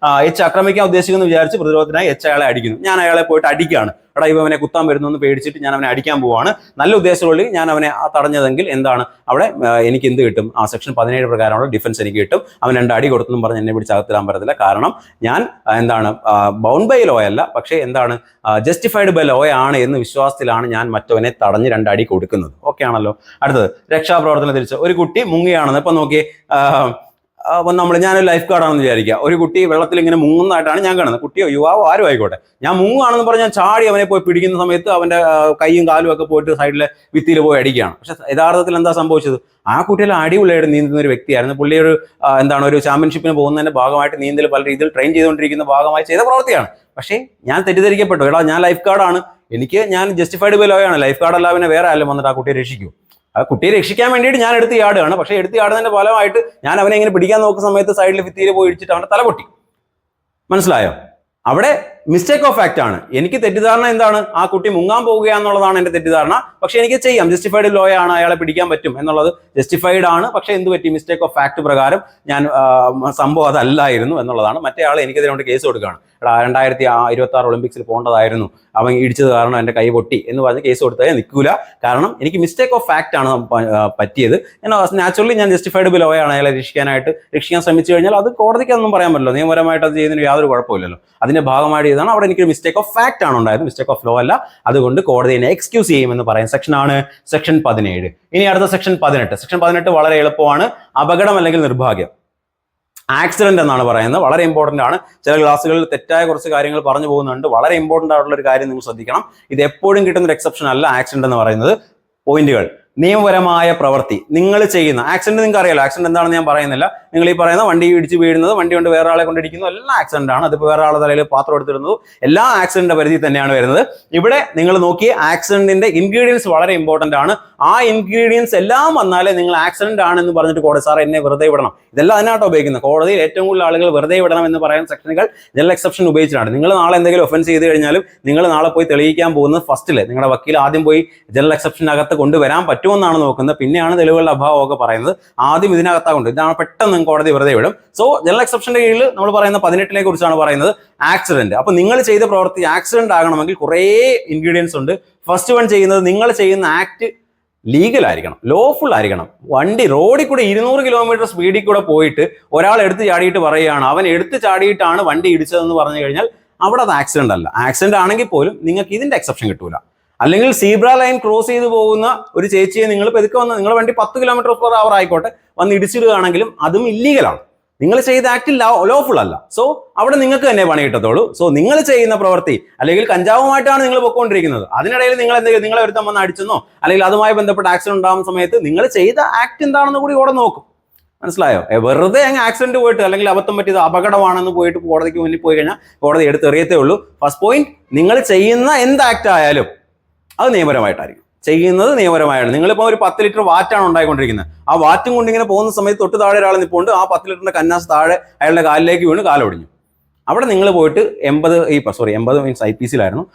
എച്ച് ആക്രമിക്കാൻ ഉദ്ദേശിക്കുന്നു വിചാരിച്ച് പ്രതിരോധത്തിനായി എച്ച് അയാളെ അടിക്കുന്നു. ഞാൻ അയാളെ പോയിട്ട് അടിക്കുകയാണ്. ഇവനെ കുത്താൻ വരുന്നു പേടിച്ചിട്ട് ഞാൻ അവനെ അടിക്കാൻ പോവാണ്. നല്ല ഉദ്ദേശമുള്ളിൽ ഞാൻ അവനെ തടഞ്ഞതെങ്കിൽ എന്താണ്, അവിടെ എനിക്ക് എന്ത് കിട്ടും, ആ സെക്ഷൻ 17 പ്രകാരമുള്ള ഡിഫൻസ് എനിക്ക് കിട്ടും. അവൻ 2 അടി കൊടുത്തെന്നും പറഞ്ഞ് എന്നെ പിടിച്ച് അകത്തിടാൻ പറ്റത്തില്ല. കാരണം ഞാൻ എന്താണ്, ബൗണ്ട് ബൈ ലോ അല്ല, പക്ഷേ എന്താണ്, ജസ്റ്റിഫൈഡ് ബൈ ലോ ആണ് എന്ന് വിശ്വാസത്തിലാണ് ഞാൻ മറ്റവനെ തടഞ്ഞ് 2 അടി കൊടുക്കുന്നത്. ഓക്കെ ആണല്ലോ. അടുത്തത്, രക്ഷാപ്രവർത്തനം തിരിച്ച് ഒരു കുട്ടി മുങ്ങുകയാണെന്ന്. ഇപ്പൊ നോക്കിയേ, ഞാനൊരു ലൈഫ് ഗാർഡാണെന്ന് വിചാരിക്കുക, ഒരു കുട്ടി വെള്ളത്തിൽ ഇങ്ങനെ മുങ്ങുന്നതായിട്ടാണ് ഞാൻ കാണുന്നത്. കുട്ടിയോ യുവാവോ ആരും ആയിക്കോട്ടെ, ഞാൻ മുങ്ങുകയാണെന്ന് പറഞ്ഞ് ഞാൻ ചാടി അവനെ പോയി പിടിക്കുന്ന സമയത്ത് അവന്റെ കൈയും കാലും ഒക്കെ പോയിട്ട് സൈഡിലെ ഭിത്തിയിൽ പോയി അടിക്കുകയാണ്. പക്ഷെ യഥാർത്ഥത്തിൽ എന്താ സംഭവിച്ചത്? ആ കുട്ടിയിൽ അടിപൊളിയായിട്ട് നീന്തുന്ന ഒരു വ്യക്തിയായിരുന്നു. പുള്ളി ഒരു ചാമ്പ്യൻഷിപ്പിന് പോകുന്നതിന്റെ ഭാഗമായിട്ട് നീന്തൽ പല രീതിയിൽ ട്രെയിൻ ചെയ്തുകൊണ്ടിരിക്കുന്ന ഭാഗമായി ചെയ്ത പ്രവൃത്തിയാണ്. പക്ഷേ ഞാൻ തെറ്റിദ്ധരിക്കപ്പെട്ടു. ഞാൻ ലൈഫ് ഗാർഡാണ്, ഞാൻ ജസ്റ്റിഫൈഡ് ബൈ ലോ ആണ്, ലൈഫ് ഗാർഡ് അല്ല പിന്നെ വേറെ ആരും വന്നിട്ട് ആ കുട്ടിയെ രക്ഷിക്കൂ. ആ കുട്ടിയെ രക്ഷിക്കാൻ വേണ്ടിയിട്ട് ഞാൻ എടുത്ത് ചാടുകയാണ്. പക്ഷേ എടുത്ത് ചാടുന്നതിന്റെ ഫലമായിട്ട് ഞാൻ അവനെ ഇങ്ങനെ പിടിക്കാൻ നോക്കുന്ന സമയത്ത് സൈഡിൽ ഭിത്തിയിൽ പോയി ഇടിച്ചിട്ട് അവന്റെ തല പൊട്ടി. മനസ്സിലായോ? അവിടെ മിസ്റ്റേക്ക് ഓഫ് ഫാക്ട് ആണ്. എനിക്ക് തെറ്റിദ്ധാരണ എന്താണ്? ആ കുട്ടി മുങ്ങാൻ പോവുകയാണെന്നുള്ളതാണ് എന്റെ തെറ്റിദ്ധാരണ. പക്ഷെ എനിക്ക് ചെയ്യാം, ജസ്റ്റിഫൈഡ് ലോ ആണ്, അയാളെ പിടിക്കാൻ പറ്റും എന്നുള്ളത് ജസ്റ്റിഫൈഡ് ആണ്. പക്ഷെ എന്ത് പറ്റി? മിസ്റ്റേക്ക് ഓഫ് ഫാക്ട് പ്രകാരം ഞാൻ സംഭവം അതല്ലായിരുന്നു എന്നുള്ളതാണ്. മറ്റേ ആൾ എനിക്കെതിരെ കേസ് കൊടുക്കുകയാണ്. 2026 ഒളിമ്പിക്സിൽ പോകേണ്ടതായിരുന്നു, അവൻ ഇടിച്ചത് കാരണം എന്റെ കൈ പൊട്ടി എന്ന് പറഞ്ഞ് കേസ് കൊടുത്താൽ നിൽക്കൂല. കാരണം എനിക്ക് മിസ്റ്റേക്ക് ഓഫ് ഫാക്ട് ആണ് പറ്റിയത്. നാച്ചുറലി ഞാൻ ജസ്റ്റിഫൈഡ് ബൈ ലോ ആണ് അയാളെ രക്ഷിക്കാൻ ശ്രമിച്ചു കഴിഞ്ഞാൽ അത് കോടതിക്കൊന്നും പറയാൻ പറ്റില്ല. നിയമപരമായിട്ട് അത് ചെയ്യുന്നതിന് യാതൊരു കുഴപ്പമില്ലല്ലോ. അതിന്റെ ഭാഗമായിട്ട് ഇതാണ് അവിടെ എനിക്കൊരു മിസ്റ്റേക്ക് ഓഫ് ഫാക്ട് ആണ് ഉണ്ടായത്, മിസ്റ്റേക്ക് ഓഫ് ലോ അല്ല. അതുകൊണ്ട് കോടതി എന്നെ എക്സ്ക്യൂസ് ചെയ്യുമെന്ന് പറയുന്ന സെക്ഷനാണ് സെക്ഷൻ 17. ഇനി അടുത്ത സെക്ഷൻ 18. സെക്ഷൻ 18 വളരെ എളുപ്പമാണ്. അപകടം അല്ലെങ്കിൽ നിർഭാഗ്യം, ആക്സിഡന്റ് എന്നാണ് പറയുന്നത്. വളരെ ഇമ്പോർട്ടന്റ് ആണ്. ചില ക്ലാസ്സുകളിൽ തെറ്റായ കുറച്ച് കാര്യങ്ങൾ പറഞ്ഞു പോകുന്നുണ്ട്. വളരെ ഇമ്പോർട്ടന്റ് ആയിട്ടുള്ള ഒരു കാര്യം നിങ്ങൾ ശ്രദ്ധിക്കണം. ഇത് എപ്പോഴും കിട്ടുന്ന ഒരു എക്സെപ്ഷൻ അല്ല ആക്സിഡന്റ് എന്ന് പറയുന്നത്. പോയിന്റുകൾ: നിയമപരമായ പ്രവൃത്തി നിങ്ങൾ ചെയ്യുന്ന ആക്സിഡന്റ്. നിങ്ങൾക്ക് അറിയാലോ ആക്സിഡന്റ് എന്താണെന്ന് ഞാൻ പറയുന്നില്ല. നിങ്ങൾ ഈ പറയുന്ന വണ്ടി ഇടിച്ച് വീഴുന്നത്, വണ്ടി കൊണ്ട് വേറെ ആളെ കൊണ്ടിരിക്കുന്നു, എല്ലാം ആക്സിഡന്റ് ആണ്. അതിപ്പോൾ വേറെ ആളുടെ തലയിൽ പാത്രം എടുത്തിരുന്നത് എല്ലാം ആക്സിഡന്റിന്റെ പരിധി തന്നെയാണ് വരുന്നത്. ഇവിടെ നിങ്ങൾ നോക്കിയ ആക്സിഡന്റിന്റെ ഇൻഗ്രീഡിയൻസ് വളരെ ഇമ്പോർട്ടന്റ് ആണ്. ആ ഇൻഗ്രീഡിയൻസ് എല്ലാം വന്നാലേ നിങ്ങൾ ആക്സിഡന്റ് ആണെന്ന് പറഞ്ഞിട്ട് കോടതി സാർ എന്നെ വെറുതെ വിടണം, ഇതെല്ലാം അതിനാട്ടോ ഉപയോഗിക്കുന്നത്. കോടതിയിൽ ഏറ്റവും കൂടുതൽ ആളുകൾ വെറുതെ വിടണം എന്ന് പറയുന്ന സെക്ഷനുകൾ ജനറൽ എക്സെപ്ഷൻ ഉപയോഗിച്ചിട്ടാണ്. നിങ്ങൾ നാളെ എന്തെങ്കിലും ഒഫൻസ് ചെയ്ത് കഴിഞ്ഞാലും നിങ്ങൾ നാളെ പോയി തെളിയിക്കാൻ പോകുന്നത് ഫസ്റ്റില് നിങ്ങളുടെ വക്കീൽ ആദ്യം പോയി ജനറൽ എക്സെപ്ഷനകത്ത് കൊണ്ടുവരാൻ പറ്റുമെന്നാണ് നോക്കുന്നത്. പിന്നെയാണ് തെളിവുകളുടെ അഭാവമൊക്കെ പറയുന്നത്. ആദ്യം ഇതിനകത്താകൊണ്ട് ഇതാണ് പെട്ടെന്ന് കോടതി വെറുതെ വിടും. സോ ജനറൽ എക്സെപ്ഷന്റെ കീഴിൽ നമ്മൾ പറയുന്ന 18 കുറിച്ചാണ് പറയുന്നത്, ആക്സിഡന്റ്. അപ്പൊ നിങ്ങൾ ചെയ്ത പ്രവൃത്തി ആക്സിഡന്റ് ആകണമെങ്കിൽ കുറേ ഇൻഗ്രീഡിയൻസ് ഉണ്ട്. ഫസ്റ്റ് വൺ ചെയ്യുന്നത്, നിങ്ങൾ ചെയ്യുന്ന ആക്ട് ലീഗൽ ആയിരിക്കണം, ലോഫുൾ ആയിരിക്കണം. വണ്ടി റോഡിൽ കൂടെ 200 കിലോമീറ്റർ സ്പീഡിൽ കൂടെ പോയിട്ട് ഒരാൾ എടുത്ത് ചാടിയിട്ട് പറയുകയാണ് അവൻ എടുത്ത് ചാടിയിട്ടാണ് വണ്ടി ഇടിച്ചതെന്ന് പറഞ്ഞു കഴിഞ്ഞാൽ അവിടെ അത് ആക്സിഡന്റ് അല്ല. ആക്സിഡന്റ് ആണെങ്കിൽ പോലും നിങ്ങൾക്ക് ഇതിന്റെ എക്സെപ്ഷൻ കിട്ടൂല. അല്ലെങ്കിൽ സീബ്ര ലൈൻ ക്രോസ് ചെയ്ത് പോകുന്ന ഒരു ചേച്ചിയെ നിങ്ങൾ പെതുക്കെ വന്ന് നിങ്ങളുടെ വണ്ടി 10 km/h ആയിക്കോട്ടെ വന്ന് ഇടിച്ചിടുകയാണെങ്കിലും അതും ഇല്ലീഗലാണ്. നിങ്ങൾ ചെയ്ത ആക്ട് ലോഫുൾ അല്ല. സോ അവിടെ നിങ്ങൾക്ക് തന്നെ പണി കിട്ടത്തുള്ളൂ. സോ നിങ്ങൾ ചെയ്യുന്ന പ്രവൃത്തി, അല്ലെങ്കിൽ കഞ്ചാവുമായിട്ടാണ് നിങ്ങൾ പൊക്കോണ്ടിരിക്കുന്നത്, അതിനിടയിൽ നിങ്ങളെ ഒരുത്തം വന്ന് അടിച്ചെന്നോ അല്ലെങ്കിൽ അതുമായി ബന്ധപ്പെട്ട ആക്സിഡന്റ് ഉണ്ടാകുന്ന സമയത്ത് നിങ്ങൾ ചെയ്ത ആക്ട് എന്താണെന്ന് കൂടി ഇവിടെ നോക്കും. മനസ്സിലായോ? വെറുതെ അങ്ങ് ആക്സിഡന്റ് പോയിട്ട് അല്ലെങ്കിൽ അബദ്ധം പറ്റിയത് അപകടമാണെന്ന് പോയിട്ട് കോടതിക്ക് മുന്നിൽ പോയി കഴിഞ്ഞാൽ കോടതി എടുത്തെറിയത്തേ ഉള്ളൂ. ഫസ്റ്റ് പോയിന്റ്, നിങ്ങൾ ചെയ്യുന്ന എന്ത് ആക്ട് ആയാലും അത് നിയമപരമായിട്ടായിരിക്കും. ചെയ്യുന്നത് നിയമപരമായാണ്. നിങ്ങളിപ്പോൾ ഒരു 10 ലിറ്റർ വാറ്റാണ് ഉണ്ടായിക്കൊണ്ടിരിക്കുന്നത്. ആ വാറ്റും കൊണ്ട് ഇങ്ങനെ പോകുന്ന സമയത്ത് തൊട്ട് താഴെ ഒരാൾ നിൽപ്പുണ്ട്, ആ 10 ലിറ്ററിന്റെ കന്നാസ് താഴെ അയാളുടെ കാലിലേക്ക് വീണ് കാലൊടിഞ്ഞു. അവിടെ നിങ്ങൾ പോയിട്ട് 80 മീൻസ് IPC-യിലായിരുന്നു,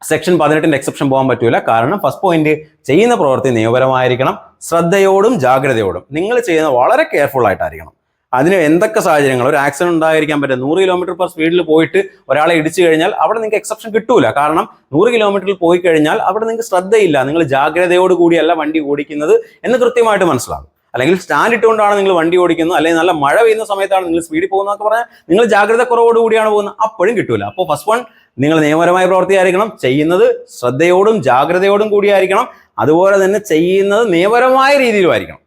സെക്ഷൻ 18 എക്സെപ്ഷൻ പോകാൻ പറ്റൂല. കാരണം ഫസ്റ്റ് പോയിന്റ്, ചെയ്യുന്ന പ്രവൃത്തി നിയമപരമായിരിക്കണം, ശ്രദ്ധയോടും ജാഗ്രതയോടും നിങ്ങൾ ചെയ്യുന്നത് വളരെ കെയർഫുൾ ആയിട്ടായിരിക്കണം. അതിന് എന്തൊക്കെ സാഹചര്യങ്ങൾ, ഒരു ആക്സിഡന്റ് ഉണ്ടായിരിക്കാൻ പറ്റും. 100 km/h സ്പീഡിൽ പോയിട്ട് ഒരാളെ ഇടിച്ചു കഴിഞ്ഞാൽ അവിടെ നിങ്ങൾക്ക് എക്സെപ്ഷൻ കിട്ടൂല. കാരണം 100 km പോയി കഴിഞ്ഞാൽ അവിടെ നിങ്ങൾക്ക് ശ്രദ്ധയില്ല, നിങ്ങൾ ജാഗ്രതയോട് കൂടിയല്ല വണ്ടി ഓടിക്കുന്നത് എന്ന് കൃത്യമായിട്ട് മനസ്സിലാകും. അല്ലെങ്കിൽ സ്റ്റാൻഡ് ഇട്ടുകൊണ്ടാണ് നിങ്ങൾ വണ്ടി ഓടിക്കുന്നത്, അല്ലെങ്കിൽ നല്ല മഴ പെയ്യുന്ന സമയത്താണ് നിങ്ങൾ സ്പീഡിൽ പോകുന്നതൊക്കെ പറഞ്ഞാൽ നിങ്ങൾ ജാഗ്രത കുറവോട് കൂടിയാണ് പോകുന്നത്, അപ്പോഴും കിട്ടൂല. അപ്പോൾ ഫസ്റ്റ് വൺ, നിങ്ങൾ നിയമപരമായ പ്രവൃത്തിയായിരിക്കണം, ചെയ്യുന്നത് ശ്രദ്ധയോടും ജാഗ്രതയോടും കൂടിയായിരിക്കണം, അതുപോലെ തന്നെ ചെയ്യുന്നത് നിയമപരമായ രീതിയിലുമായിരിക്കണം.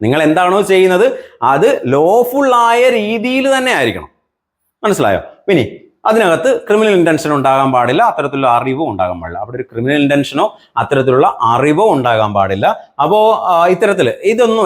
നിങ്ങൾ എന്താണോ ചെയ്യുന്നത് അത് ലോഫുൾ ആയ രീതിയിൽ തന്നെ ആയിരിക്കണം. മനസ്സിലായോ? പിന്നെ അതിനകത്ത് ക്രിമിനൽ ഇന്റൻഷൻ ഉണ്ടാകാൻ പാടില്ല, അത്തരത്തിലുള്ള അറിവോ ഉണ്ടാകാൻ പാടില്ല. അവിടെ ഒരു ക്രിമിനൽ ഇന്റൻഷനോ അത്തരത്തിലുള്ള അറിവോ ഉണ്ടാകാൻ പാടില്ല. അപ്പോൾ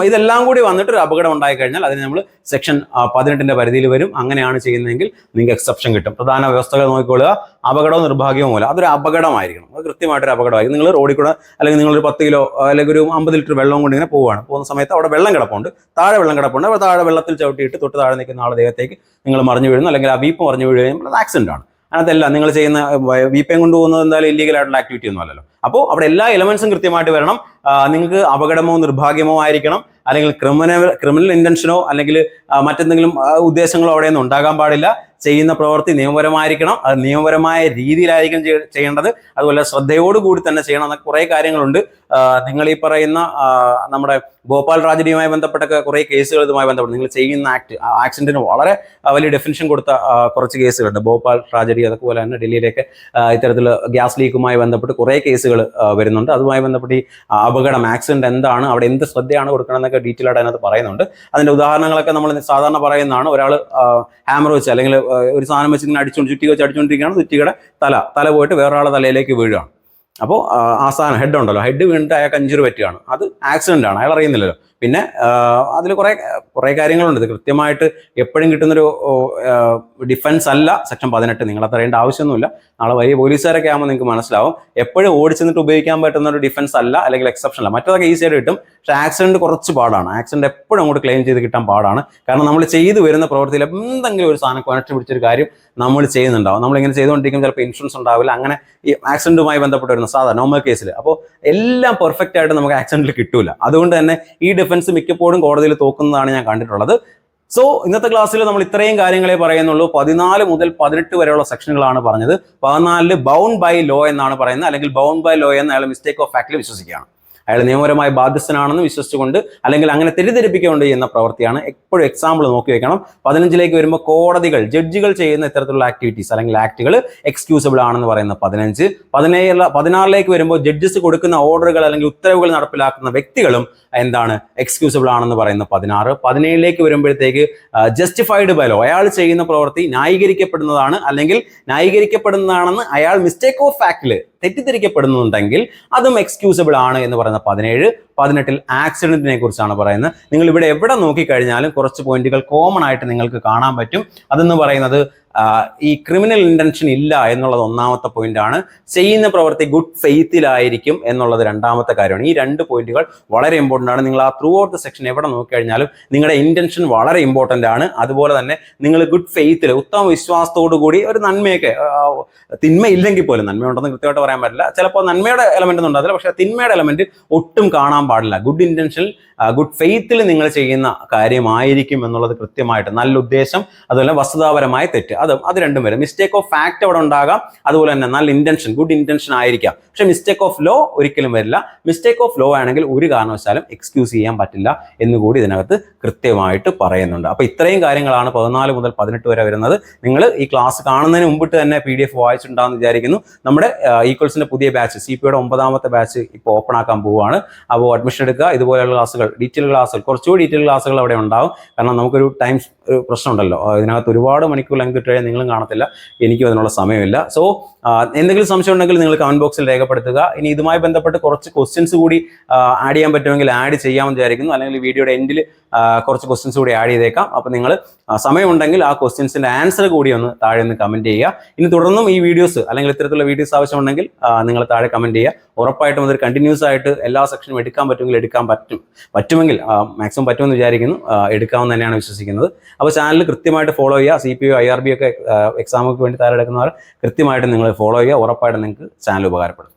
ഇതെല്ലാം കൂടി വന്നിട്ട് ഒരു അപകടം ഉണ്ടായി കഴിഞ്ഞാൽ അതിന് നമ്മൾ സെക്ഷൻ 18 പരിധിയിൽ വരും. അങ്ങനെയാണ് ചെയ്യുന്നതെങ്കിൽ നിങ്ങൾക്ക് എക്സെപ്ഷൻ കിട്ടും. പ്രധാന വ്യവസ്ഥകൾ നോക്കിക്കൊള്ളുക. അപകടവും നിർഭാഗ്യവും മൂലം അതൊരു അപകടമായിരിക്കണം, അത് കൃത്യമായിട്ടൊരു അപകടമായിരിക്കും. നിങ്ങൾ റോഡിൽ കൂടെ അല്ലെങ്കിൽ നിങ്ങളൊരു 10 കിലോ അല്ലെങ്കിൽ ഒരു 50 ലിറ്റർ വെള്ളം കൊണ്ട് ഇങ്ങനെ പോകുന്ന സമയത്ത് അവിടെ വെള്ളം കിടപ്പുണ്ട്, താഴെ വെള്ളം കിടപ്പുണ്ട്. അപ്പോൾ താഴെ വെള്ളത്തിൽ ചവിട്ടിയിട്ട് തൊട്ട് താഴെ നിൽക്കുന്ന ആളുടെ ദേഹത്തേക്ക് നിങ്ങൾ മറിഞ്ഞു വീഴുന്നു, അല്ലെങ്കിൽ ആ വീപ്പ് മറിഞ്ഞു വീഴുകയും അത് ആക്സിഡന്റ് ആണ്. അതിനകത്തല്ല നിങ്ങൾ ചെയ്യുന്ന വീപ്പയും കൊണ്ടുപോകുന്നത് എന്തായാലും ഇല്ലീഗൽ ആയിട്ടുള്ള ആക്ടിവിറ്റി ഒന്നും അല്ലല്ലോ. അപ്പോൾ അവിടെ എല്ലാ എലമെന്റ്സും കൃത്യമായിട്ട് വരണം. നിങ്ങൾക്ക് അപകടമോ നിർഭാഗ്യമോ ആയിരിക്കണം, അല്ലെങ്കിൽ ക്രിമിനൽ ഇന്റൻഷനോ അല്ലെങ്കിൽ മറ്റെന്തെങ്കിലും ഉദ്ദേശങ്ങളോ അവിടെയൊന്നും ഉണ്ടാകാൻ പാടില്ല. ചെയ്യുന്ന പ്രവൃത്തി നിയമപരമായിരിക്കണം, അത് നിയമപരമായ രീതിയിലായിരിക്കും ചെയ്യേണ്ടത്. അതുപോലെ ശ്രദ്ധയോടുകൂടി തന്നെ ചെയ്യണം എന്നൊക്കെ കുറേ കാര്യങ്ങളുണ്ട്. നിങ്ങൾ ഈ പറയുന്ന നമ്മുടെ ഭോപ്പാൽ ട്രാജഡിയുമായി ബന്ധപ്പെട്ടൊക്കെ കുറേ കേസുകൾ ഇതുമായി ബന്ധപ്പെട്ട് നിങ്ങൾ ചെയ്യുന്ന ആക്സിഡന്റിന് വളരെ വലിയ ഡെഫിനിഷൻ കൊടുത്ത കുറച്ച് കേസുകളുണ്ട്. ഭോപ്പാൽ ട്രാജഡി, അതുപോലെ തന്നെ ഡൽഹിയിലേക്ക് ഇത്തരത്തിൽ ഗ്യാസ് ലീക്കുമായി ബന്ധപ്പെട്ട് കുറേ കേസുകൾ വരുന്നുണ്ട്. അതുമായി ബന്ധപ്പെട്ട് ഈ അപകടം, ആക്സിഡന്റ് എന്താണ്, അവിടെ എന്ത് ശ്രദ്ധയാണ് കൊടുക്കണം എന്നൊക്കെ ഡീറ്റെയിൽ ആയിട്ട് അതിനകത്ത് പറയുന്നുണ്ട്. അതിന്റെ ഉദാഹരണങ്ങളൊക്കെ നമ്മൾ സാധാരണ പറയുന്നതാണ്. ഒരാൾ ഹാമർ വെച്ച് അല്ലെങ്കിൽ ഒരു സാധനം വെച്ച് ഇങ്ങനെ ചുറ്റി വെച്ച് അടിച്ചുകൊണ്ടിരിക്കുകയാണ്. ചുറ്റിയുടെ തല പോയിട്ട് വേറൊരാളുടെ തലയിലേക്ക് വീഴുകയാണ്. അപ്പോൾ ആ സാധനം ഹെഡ് ഉണ്ടല്ലോ, ഹെഡ് വീണിട്ട് അയാൾക്ക് ഇഞ്ചുറി പറ്റുകയാണ്. അത് ആക്സിഡന്റ് ആണ്, അയാൾ അറിയുന്നില്ലല്ലോ. പിന്നെ അതിൽ കുറേ കാര്യങ്ങളുണ്ട്. ഇത് കൃത്യമായിട്ട് എപ്പോഴും കിട്ടുന്നൊരു ഡിഫൻസ് അല്ല സെക്ഷൻ 18. നിങ്ങൾ അത്ര അറിയേണ്ട ആവശ്യമൊന്നുമില്ല. നാളെ വലിയ പോലീസുകാരൊക്കെ ആകുമ്പോൾ നിങ്ങൾക്ക് മനസ്സിലാവും. എപ്പോഴും ഓടിച്ചെന്നിട്ട് ഉപയോഗിക്കാൻ പറ്റുന്ന ഒരു ഡിഫൻസ് അല്ല, അല്ലെങ്കിൽ എക്സെപ്ഷൻ അല്ല. മറ്റതൊക്കെ ഈസി ആയിട്ട് കിട്ടും. പക്ഷേ ആക്സിഡന്റ് കുറച്ച് പാടാണ്. ആക്സിഡന്റ് എപ്പോഴും അങ്ങോട്ട് ക്ലെയിം ചെയ്ത് കിട്ടാൻ പാടാണ്. കാരണം നമ്മൾ ചെയ്തു വരുന്ന പ്രവൃത്തിയിൽ എന്തെങ്കിലും ഒരു സാധനം കണക്ഷൻ പിടിച്ചൊരു കാര്യം നമ്മൾ ചെയ്യുന്നുണ്ടാവും. നമ്മളിങ്ങനെ ചെയ്തുകൊണ്ടിരിക്കും, ചിലപ്പോൾ ഇൻഷുറൻസ് ഉണ്ടാവില്ല. അങ്ങനെ ഈ ആക്സിഡന്റുമായി ബന്ധപ്പെട്ട് വരുന്ന സാധാരണ നോർമൽ കേസിൽ അപ്പോൾ എല്ലാം പെർഫെക്റ്റ് ആയിട്ട് നമുക്ക് ആക്സിഡന്റിൽ കിട്ടൂല. അതുകൊണ്ട് തന്നെ ഈ ഡിഫൻസ് മിക്കപ്പോഴും കോടതിയിൽ തോക്കുന്നതാണ് ഞാൻ കണ്ടിട്ടുള്ളത്. സോ ഇന്നത്തെ ക്ലാസ്സിൽ നമ്മൾ ഇത്രയും കാര്യങ്ങളെ പറയുന്നുള്ളൂ. 14 മുതൽ 18 വരെയുള്ള സെക്ഷനുകളാണ് പറഞ്ഞത്. 14 ബൗണ്ട് ബൈ ലോ എന്നാണ് പറയുന്നത്, അല്ലെങ്കിൽ ബൗണ്ട് ബൈ ലോ എന്ന് അയാൾ മിസ്റ്റേക്ക് ഓഫ് ഫാക്ടിൽ വിശ്വസിക്കുകയാണ്. അയാൾ നിയമപരമായി ബാധ്യസ്ഥനാണെന്ന് വിശ്വസിച്ചുകൊണ്ട് അല്ലെങ്കിൽ അങ്ങനെ തെറ്റിദ്ധരിപ്പിക്കൊണ്ട് ചെയ്യുന്ന പ്രവൃത്തിയാണ്. എപ്പോഴും എക്സാമ്പിൾ നോക്കി വെക്കണം. 15ലേക്ക് വരുമ്പോൾ കോടതികൾ, ജഡ്ജികൾ ചെയ്യുന്ന ഇത്തരത്തിലുള്ള ആക്ടിവിറ്റീസ് അല്ലെങ്കിൽ ആക്ടുകൾ എക്സ്ക്യൂസബിൾ ആണെന്ന് പറയുന്ന 15. 16ലേക്ക് വരുമ്പോൾ ജഡ്ജസ് കൊടുക്കുന്ന ഓർഡറുകൾ അല്ലെങ്കിൽ ഉത്തരവുകൾ നടപ്പിലാക്കുന്ന വ്യക്തികളും എന്താണ് എക്സ്ക്യൂസബിൾ ആണെന്ന് പറയുന്ന 16. 17ലേക്ക് വരുമ്പോഴത്തേക്ക് ജസ്റ്റിഫൈഡ് ബൈ ലോ, അയാൾ ചെയ്യുന്ന പ്രവൃത്തി ന്യായീകരിക്കപ്പെടുന്നതാണ് അല്ലെങ്കിൽ ന്യായീകരിക്കപ്പെടുന്നതാണെന്ന് അയാൾ മിസ്റ്റേക്ക് ഓഫ് ഫാക്ടിൽ തെറ്റിദ്ധരിക്കപ്പെടുന്നുണ്ടെങ്കിൽ അതും എക്സ്ക്യൂസബിൾ ആണ് എന്ന് പറയുന്ന 17. 18 ആക്സിഡന്റിനെ കുറിച്ചാണ് പറയുന്നത്. നിങ്ങൾ ഇവിടെ എവിടെ നോക്കിക്കഴിഞ്ഞാലും കുറച്ച് പോയിന്റുകൾ കോമൺ ആയിട്ട് നിങ്ങൾക്ക് കാണാൻ പറ്റും. അതെന്ന് പറയുന്നത് ഈ ക്രിമിനൽ ഇന്റൻഷൻ ഇല്ല എന്നുള്ളത് ഒന്നാമത്തെ പോയിന്റാണ്. ചെയ്യുന്ന പ്രവൃത്തി ഗുഡ് ഫെയ്ത്തിലായിരിക്കും എന്നുള്ളത് രണ്ടാമത്തെ കാര്യമാണ്. ഈ 2 പോയിന്റുകൾ വളരെ ഇമ്പോർട്ടൻ്റ് ആണ്. നിങ്ങൾ ആ ത്രൂ ഔട്ട് ദ സെക്ഷൻ എവിടെ നോക്കിക്കഴിഞ്ഞാലും നിങ്ങളുടെ ഇന്റൻഷൻ വളരെ ഇമ്പോർട്ടൻ്റ് ആണ്. അതുപോലെ തന്നെ നിങ്ങൾ ഗുഡ് ഫെയ്ത്തിൽ, ഉത്തമ വിശ്വാസത്തോടു കൂടി ഒരു നന്മയൊക്കെ, തിന്മയില്ലെങ്കിൽ പോലും, നന്മയുണ്ടെന്ന് കൃത്യമായിട്ട് പറയാൻ പറ്റില്ല, ചിലപ്പോൾ നന്മയുടെ എലമെന്റ് ഒന്നും ഉണ്ടാവില്ല, പക്ഷേ തിന്മയുടെ എലമെന്റ് ഒട്ടും കാണാൻ പാടില്ല. ഗുഡ് ഇന്റൻഷൻ, ഗുഡ് ഫെയ്ത്തിൽ നിങ്ങൾ ചെയ്യുന്ന കാര്യമായിരിക്കും എന്നുള്ളത് കൃത്യമായിട്ട്, നല്ല ഉദ്ദേശം, അതുപോലെ വസ്തുതാപരമായ തെറ്റ്, അത് രണ്ടും വരും. മിസ്റ്റേക്ക് ഓഫ് ഫാക്ട് അവിടെ ഉണ്ടാകാം, അതുപോലെ തന്നെ നല്ല ഇന്റൻഷൻ, ഗുഡ് ഇന്റൻഷൻ ആയിരിക്കാം, പക്ഷെ മിസ്റ്റേക്ക് ഓഫ് ലോ ഒരിക്കലും വരില്ല. മിസ്റ്റേക്ക് ഓഫ് ലോ ആണെങ്കിൽ ഒരു കാരണവശാലും എക്സ്ക്യൂസ് ചെയ്യാൻ പറ്റില്ല എന്നുകൂടി ഇതിനകത്ത് കൃത്യമായിട്ട് പറയുന്നുണ്ട്. അപ്പോൾ ഇത്രയും കാര്യങ്ങളാണ് 14 മുതൽ 18 വരെ വരുന്നത്. നിങ്ങൾ ഈ ക്ലാസ് കാണുന്നതിന് മുമ്പിട്ട് തന്നെ PDF വായിച്ചിട്ടുണ്ടാകുമെന്ന് വിചാരിക്കുന്നു. നമ്മുടെ ഈക്വൽസിന്റെ പുതിയ ബാച്ച്, CPയുടെ 9ാമത്തെ ബാച്ച് ഇപ്പോൾ ഓപ്പൺ ആക്കാൻ പോവുകയാണ്. അപ്പോൾ അഡ്മിഷൻ എടുക്കുക. ഇതുപോലെയുള്ള ക്ലാസ്സുകൾ, ഡീറ്റെയിൽ ക്ലാസ്സുകൾ, കുറച്ചുകൂടി ഡീറ്റെയിൽ ക്ലാസ്സുകൾ അവിടെ ഉണ്ടാവും. കാരണം നമുക്കൊരു ടൈം പ്രശ്നമുണ്ടല്ലോ, ഇതിനകത്ത് ഒരുപാട് മണിക്കൂർ ലെങ്ത് ഇട്ട് കഴിഞ്ഞാൽ നിങ്ങളും കാണത്തില്ല, എനിക്കും അതിനുള്ള സമയമില്ല. സോ എന്തെങ്കിലും സംശയം ഉണ്ടെങ്കിൽ നിങ്ങൾ കമന്റ് ബോക്സിൽ രേഖപ്പെടുത്തുക. ഇനി ഇതുമായി ബന്ധപ്പെട്ട് കുറച്ച് ക്വസ്റ്റ്യൻസ് കൂടി ആഡ് ചെയ്യാൻ പറ്റുമെങ്കിൽ ആഡ് ചെയ്യാമെന്ന് വിചാരിക്കുന്നു. അല്ലെങ്കിൽ വീഡിയോയുടെ എൻഡിൽ കുറച്ച് ക്വസ്റ്റ്യൻസ് കൂടി ആഡ് ചെയ്തേക്കാം. അപ്പോൾ നിങ്ങൾ സമയമുണ്ടെങ്കിൽ ആ ക്വസ്റ്റ്യൻസിന്റെ ആൻസർ കൂടി ഒന്ന് താഴെ ഒന്ന് കമന്റ് ചെയ്യുക. ഇനി തുടർന്നും ഈ വീഡിയോസ് അല്ലെങ്കിൽ ഇത്തരത്തിലുള്ള വീഡിയോസ് ആവശ്യമുണ്ടെങ്കിൽ നിങ്ങൾ താഴെ കമന്റ് ചെയ്യുക. ഉറപ്പായിട്ടും അതൊരു കണ്ടിന്യൂസ് ആയിട്ട് എല്ലാ സെക്ഷനും എടുക്കാൻ പറ്റുമെങ്കിൽ എടുക്കാൻ പറ്റുമെങ്കിൽ മാക്സിമം പറ്റുമെന്ന് വിചാരിക്കുന്നു. എടുക്കാമെന്ന് തന്നെയാണ് വിശ്വസിക്കുന്നത്. അപ്പോൾ ചാനൽ കൃത്യമായിട്ട് ഫോളോ ചെയ്യുക. CPO IRB ഒക്കെ എക്സാമുകൾക്ക് വേണ്ടി തയ്യാറെടുക്കുന്നവർ കൃത്യമായിട്ട് നിങ്ങൾ ഫോളോ ചെയ്യുക. ഉറപ്പായിട്ടും നിങ്ങൾക്ക് ചാനൽ ഉപകാരപ്പെടും.